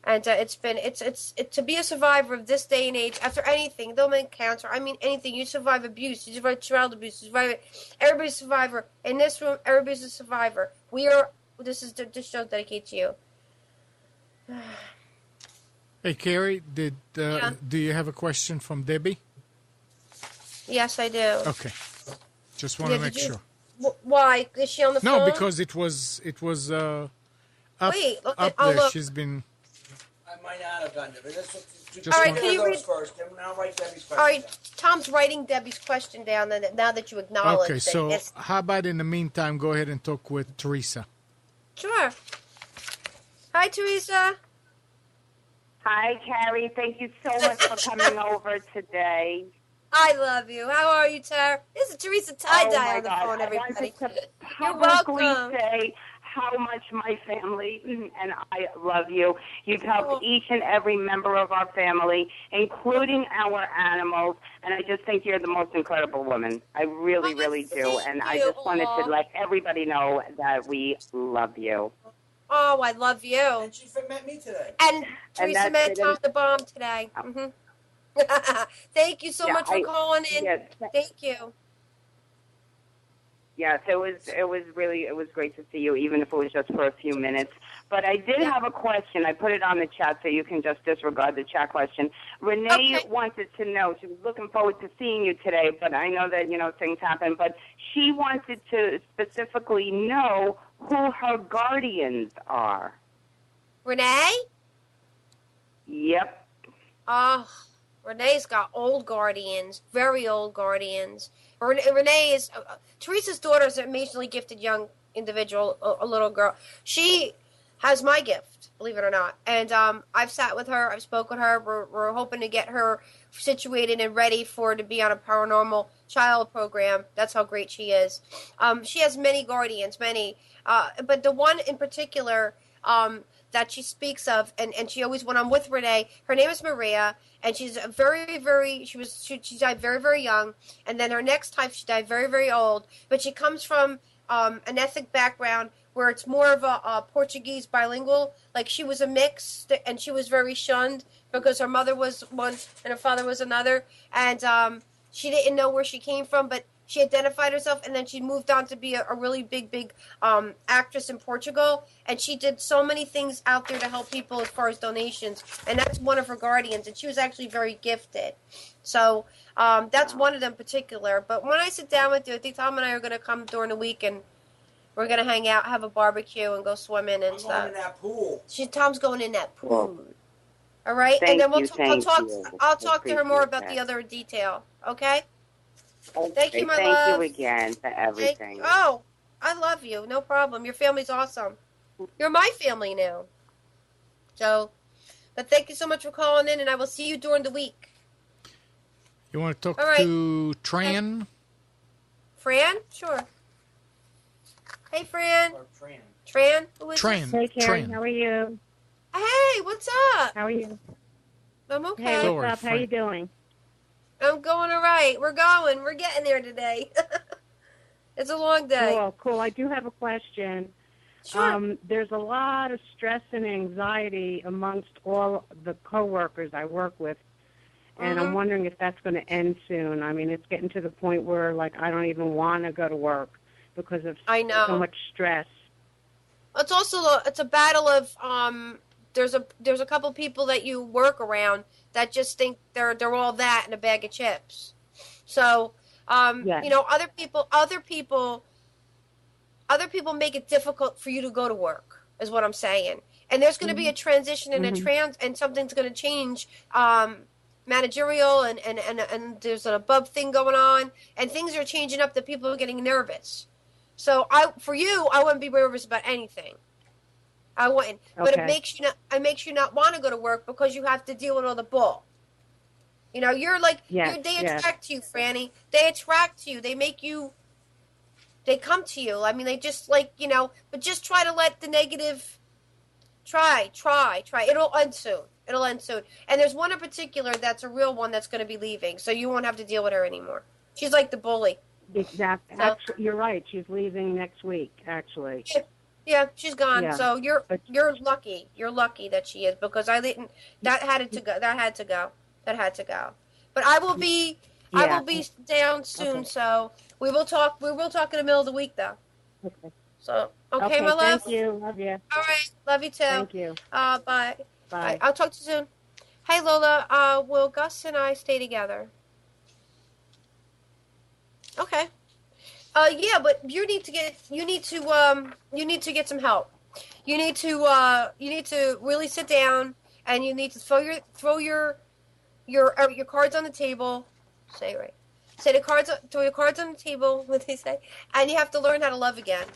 And it's to be a survivor of this day and age after anything, don't mean cancer. I mean anything. You survive abuse, you survive child abuse, you survive it. Everybody's a survivor in this room. Everybody's a survivor. This show's dedicated to you. Hey, Carrie, do you have a question from Debbie? Yes, I do. Okay, just want to make sure. Why is she on the phone? No, because it was up there. Look. She's been. I might not have done it, but all right, can you read first? Then I'll write Debbie's question. All right, Tom's writing Debbie's question down. Now that you acknowledge. Okay, so how about in the meantime, go ahead and talk with Teresa. Sure. Hi, Teresa. Hi, Carrie. Thank you so much for coming over today. I love you. How are you, Tara? This is Teresa Tie-Dye on the phone, everybody. You're welcome. Say how much my family and I love you. You've helped each and every member of our family, including our animals, and I just think you're the most incredible woman. I really, really do. And I just wanted to let everybody know that we love you. Oh, I love you. And she met me today. And Teresa met Tom the Bomb today. Mm-hmm. Thank you so much for calling in. Yes. Thank you. Yes, it was great to see you, even if it was just for a few minutes. But I did have a question. I put it on the chat, so you can just disregard the chat question. Renee wanted to know. She was looking forward to seeing you today, but I know that things happen. But she wanted to specifically know who her guardians are. Renee? Yep. Renee's got old guardians, very old guardians. Renee is Teresa's daughter is an amazingly gifted young individual, a little girl. She has my gift, believe it or not. And I've sat with her, I've spoken with her. We're hoping to get her situated and ready to be on a paranormal child program. That's how great she is. She has many guardians, but the one in particular that she speaks of, and she always, when I'm with Renee, her name is Maria, and she's she died very, very young, and then her next life she died very, very old, but she comes from an ethnic background where it's more of a Portuguese bilingual, like she was a mix, and she was very shunned because her mother was one and her father was another, and she didn't know where she came from, but she identified herself, and then she moved on to be a really big actress in Portugal. And she did so many things out there to help people as far as donations. And that's one of her guardians. And she was actually very gifted. So that's one of them in particular. But when I sit down with you, I think Tom and I are going to come during the week, and we're going to hang out, have a barbecue, and go swimming and stuff. Going in that pool. Tom's going in that pool. All right? And then I'll talk to her more about the other detail. Okay? Thank you, my love. Thank you again for everything. I love you. No problem. Your family's awesome. You're my family now. So, but thank you so much for calling in, and I will see you during the week. You want to talk to Tran? Fran? Sure. Hey, Fran. Tran? Who is Tran. this? Hey, Karen. How are you? Hey, what's up? How are you? I'm okay. Hey, what's up? How you doing? I'm going all right. We're going. We're getting there today. It's a long day. Cool. I do have a question. Sure. There's a lot of stress and anxiety amongst all the coworkers I work with, and I'm wondering if that's going to end soon. I mean, it's getting to the point where, like, I don't even want to go to work because of so much stress. It's also it's a battle of there's a couple people that you work around that just think they're all that in a bag of chips. So other people make it difficult for you to go to work, is what I'm saying. And there's going to be a transition and and something's going to change managerial and there's an above thing going on, and things are changing up that people are getting nervous. So I wouldn't be nervous about anything. I wouldn't. But it makes you not want to go to work because you have to deal with all the bull. You're like, they attract you, Franny. They attract you. They make you, they come to you. I mean, they just but just try to let the negative, try. It'll end soon. And there's one in particular that's a real one that's going to be leaving, so you won't have to deal with her anymore. She's like the bully. Exactly. Actually, you're right. She's leaving next week, actually. Yeah, she's gone. Yeah. So you're lucky. You're lucky that she is, because I didn't. That had to go. But I will be down soon. Okay. So we will talk. We will talk in the middle of the week, though. Okay. So okay, my love. Thank you. Love you. All right. Love you too. Thank you. Bye. Bye. I'll talk to you soon. Hey, Lola. Will Gus and I stay together? Okay. Yeah, but you need to get some help. You need to really sit down, and you need to throw your cards on the table. Say it right. Throw your cards on the table. What they say, and you have to learn how to love again.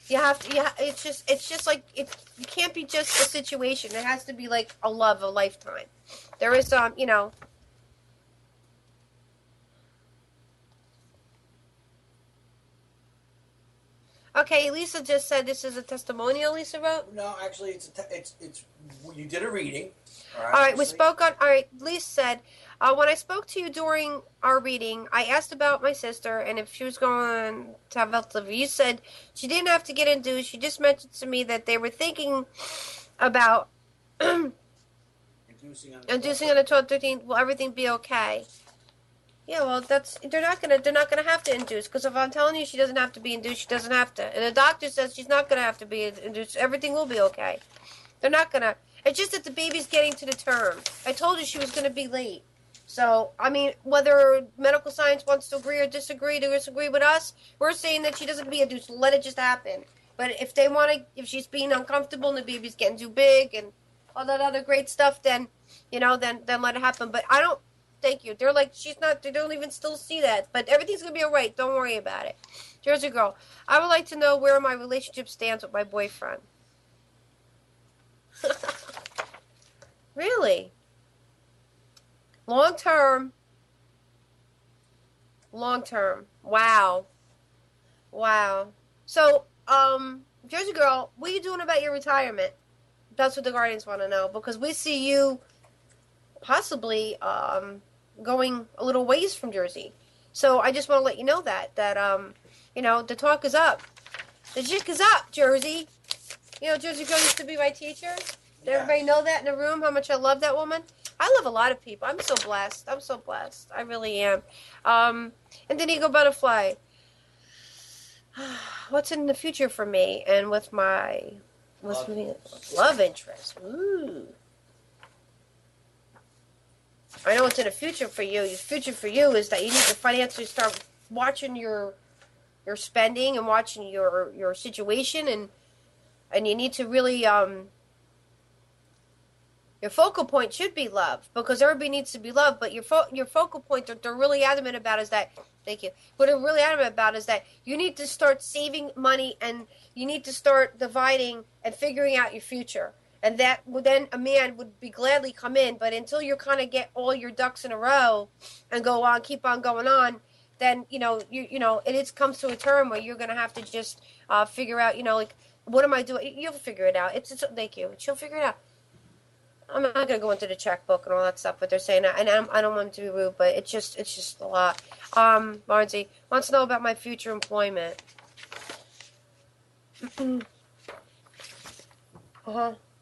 You have to. Yeah, it's just like it. You can't be just a situation. It has to be like a love, a lifetime. There is Okay, Lisa just said this is a testimonial. Lisa wrote. No, actually, it's you did a reading. All right, we spoke on. All right, Lisa said, when I spoke to you during our reading, I asked about my sister and if she was going to have health delivery. You said she didn't have to get induced. She just mentioned to me that they were thinking about inducing on the 12-13. Will everything be okay? Yeah, well, they're not gonna have to induce, because if I'm telling you she doesn't have to be induced, she doesn't have to. And the doctor says she's not gonna have to be induced. Everything will be okay. They're not gonna. It's just that the baby's getting to the term. I told you she was gonna be late. So, I mean, whether medical science wants to agree or disagree with us, we're saying that she doesn't be induced. Let it just happen. But if they want to, if she's being uncomfortable and the baby's getting too big and all that other great stuff, then let it happen. But I don't. Thank you. They're like, she's not, they don't even still see that. But everything's going to be all right. Don't worry about it. Jersey Girl, I would like to know where my relationship stands with my boyfriend. Really? Long term. Wow. So, Jersey Girl, what are you doing about your retirement? That's what the Guardians want to know. Because we see you possibly going a little ways from Jersey. So I just want to let you know that the talk is up. The jig is up, Jersey. Jersey Girl used to be my teacher. Did everybody know that in the room, how much I love that woman? I love a lot of people. I'm so blessed. I really am. And then Eagle Butterfly. What's in the future for me and with my love interest? Ooh. I know what's in the future for you. The future for you is that you need to financially start watching your spending and watching your situation, and you need to really your focal point should be love, because everybody needs to be loved. But your focal point that they're really adamant about is that. Thank you. What they're really adamant about is that you need to start saving money and you need to start dividing and figuring out your future. And that then a man would be gladly come in, but until you kind of get all your ducks in a row and keep on going on, then it comes to a term where you're gonna have to just figure out, what am I doing? You'll figure it out. Thank you. She'll figure it out. I'm not gonna go into the checkbook and all that stuff, but they're saying that, and I don't want to be rude, but it's just a lot. Barnesy wants to know about my future employment.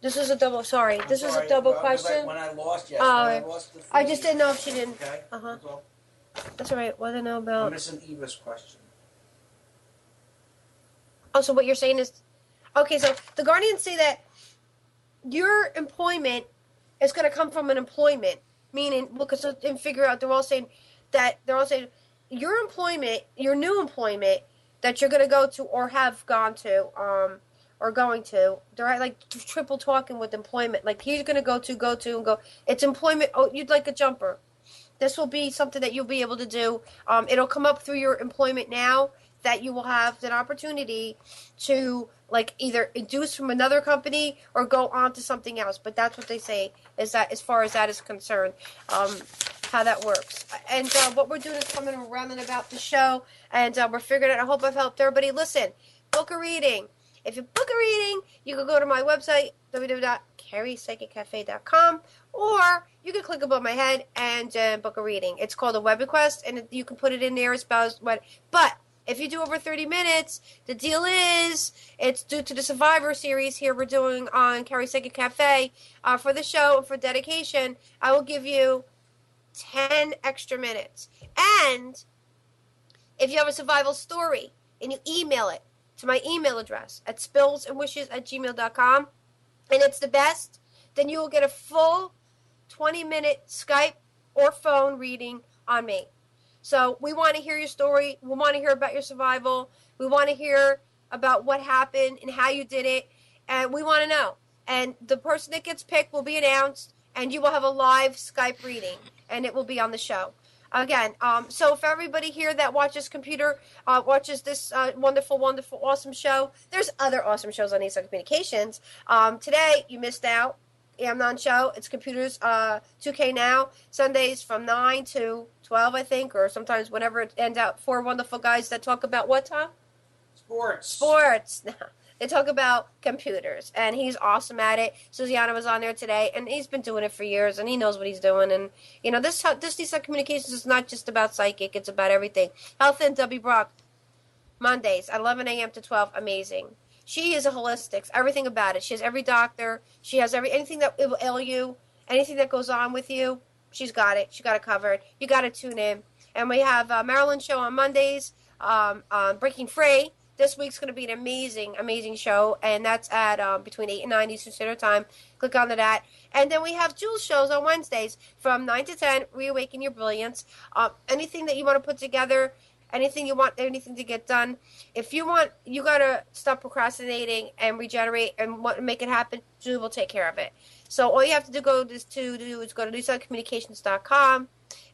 This is a double. Sorry, this is a double question. When I lost, I just didn't know if she didn't. Okay. That's all right. What do I know about? I'm missing Eva's question. Oh, so what you're saying is, okay. So the Guardians say that your employment is going to come from an employment, meaning because and figure out they're all saying your employment, your new employment that you're going to go to or have gone to, or going to, they're like triple talking with employment. Like he's going to go and go. It's employment. Oh, you'd like a jumper. This will be something that you'll be able to do. It'll come up through your employment now that you will have an opportunity to like either induce from another company or go on to something else. But that's what they say is that as far as that is concerned, how that works. And what we're doing is coming around and about the show, and we're figuring out. I hope I've helped everybody. Listen, book a reading. If you book a reading, you can go to my website, www.carriepsychiccafe.com, or you can click above my head and book a reading. It's called a web request, and you can put it in there as what. But if you do over 30 minutes, the deal is it's due to the Survivor series here we're doing on Carrie Psychic Cafe. For the show and for dedication, I will give you 10 extra minutes. And if you have a survival story and you email it to my email address at spillsandwishes@gmail.com, and it's the best, then you will get a full 20-minute Skype or phone reading on me. So we want to hear your story. We want to hear about your survival. We want to hear about what happened and how you did it. And we want to know. And the person that gets picked will be announced, and you will have a live Skype reading, and it will be on the show. Again, so if everybody here that watches this wonderful, wonderful, awesome show, there's other awesome shows on Eastside Communications. Today, you missed out. Amnon show. It's Computers 2K Now. Sundays from 9 to 12, I think, or sometimes whenever it ends out. 4 wonderful guys that talk about what, Tom? Sports. They talk about computers, and he's awesome at it. Susiana was on there today, and he's been doing it for years, and he knows what he's doing. And, you know, this Decent Communications is not just about psychic. It's about everything. Health and Debbie Brock, Mondays at 11 a.m. to 12, amazing. She is a holistics, everything about it. She has every doctor. She has anything that will ail you, anything that goes on with you. She's got it. She got it covered. You got to tune in. And we have Marilyn's show on Mondays, Breaking Free. This week's going to be an amazing, amazing show, and that's at between 8 and 9 Eastern Standard Time. Click on that. And then we have Jules shows on Wednesdays from 9 to 10, Reawaken Your Brilliance. Anything that you want to put together, anything to get done. If you want, you got to stop procrastinating and regenerate and want to make it happen. Jules will take care of it. So all you have to do is go to newsouthcommunications.com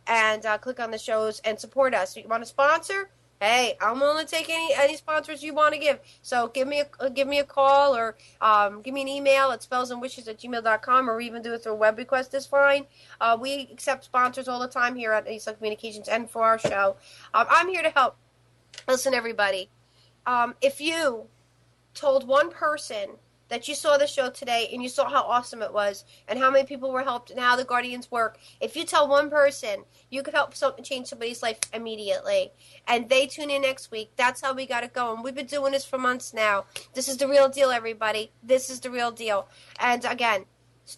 and click on the shows and support us. If you want to sponsor? Hey, I'm willing to take any sponsors you want to give. So give me a call or give me an email at spellsandwishes@gmail.com, or even do it through a web request is fine. We accept sponsors all the time here at East Side Communications and for our show. I'm here to help. Listen, everybody. If you told one person that you saw the show today and you saw how awesome it was and how many people were helped and how the Guardians work, if you tell one person, you could help change somebody's life immediately. And they tune in next week. That's how we got it going. We've been doing this for months now. This is the real deal, everybody. This is the real deal. And again,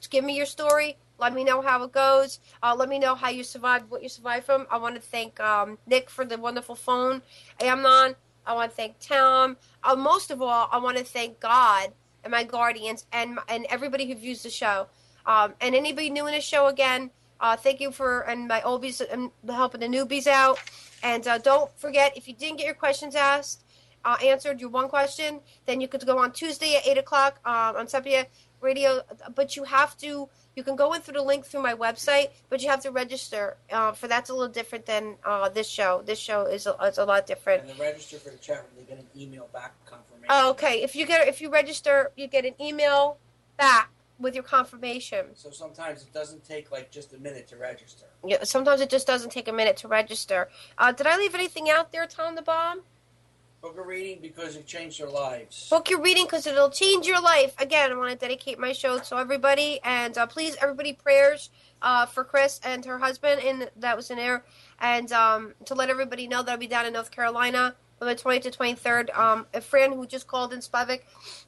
give me your story. Let me know how it goes. Let me know how you survived, what you survived from. I want to thank Nick for the wonderful phone. Amnon, I want to thank Tom. Most of all, I want to thank God and my guardians and everybody who views the show. And anybody new in the show, again, thank you and my oldies and helping the newbies out. And don't forget, if you didn't get your questions answered, your one question, then you could go on Tuesday at 8 o'clock on Sepia Radio. But you can go in through the link through my website, but you have to register. For that's a little different than this show. This show is a lot different. And the register for the chat room, they get an email back confirmation. Oh, okay. If you register, you get an email back with your confirmation. So sometimes it doesn't take just a minute to register. Yeah, sometimes it just doesn't take a minute to register. Did I leave anything out there, Tom the Bomb? Book a reading because it changed their lives. Book your reading because it'll change your life. Again, I want to dedicate my show to everybody. And please, everybody, prayers for Chris and her husband that was in there. And to let everybody know that I'll be down in North Carolina from the 20th to 23rd. A friend who just called in, Spivak,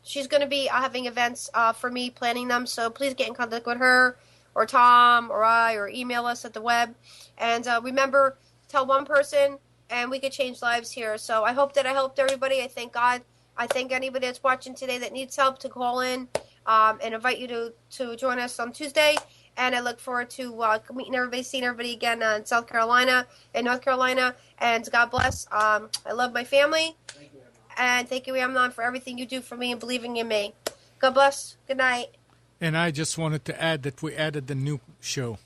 she's going to be having events for me, planning them. So please get in contact with her or Tom or I, or email us at the web. And remember, tell one person, and we could change lives here. So I hope that I helped everybody. I thank God. I thank anybody that's watching today that needs help to call in and invite you to join us on Tuesday. And I look forward to meeting everybody, seeing everybody again in South Carolina and North Carolina. And God bless. I love my family. Thank you, and thank you, Amnon, for everything you do for me and believing in me. God bless. Good night. And I just wanted to add that we added the new show.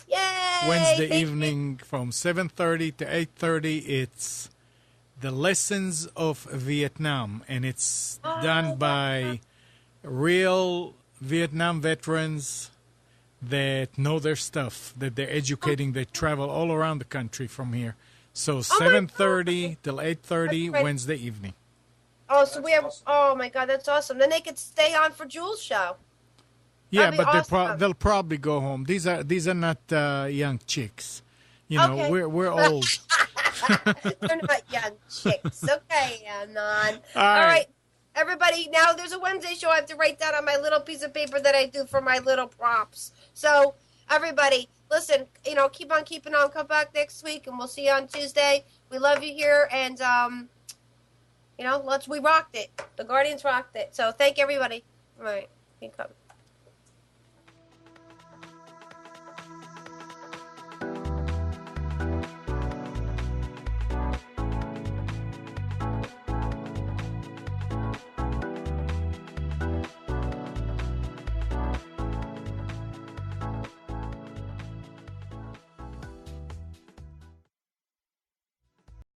Yay! Wednesday evening from 7:30 to 8:30. It's the Lessons of Vietnam, and it's done by real Vietnam veterans that know their stuff, that they're educating. They travel all around the country from here. So 7:30 till 8:30 Wednesday evening. Oh, so we have. Awesome. Oh my God, that's awesome. Then they could stay on for Jules' show. Yeah, but awesome. They'll probably go home. These are not young chicks. You know, okay. we're old. They're not young chicks. Okay, Anon. All right. Everybody, now there's a Wednesday show I have to write down on my little piece of paper that I do for my little props. So, everybody, listen, keep on keeping on. Come back next week, and we'll see you on Tuesday. We love you here, and, we rocked it. The Guardians rocked it. So, thank everybody. All right, you come.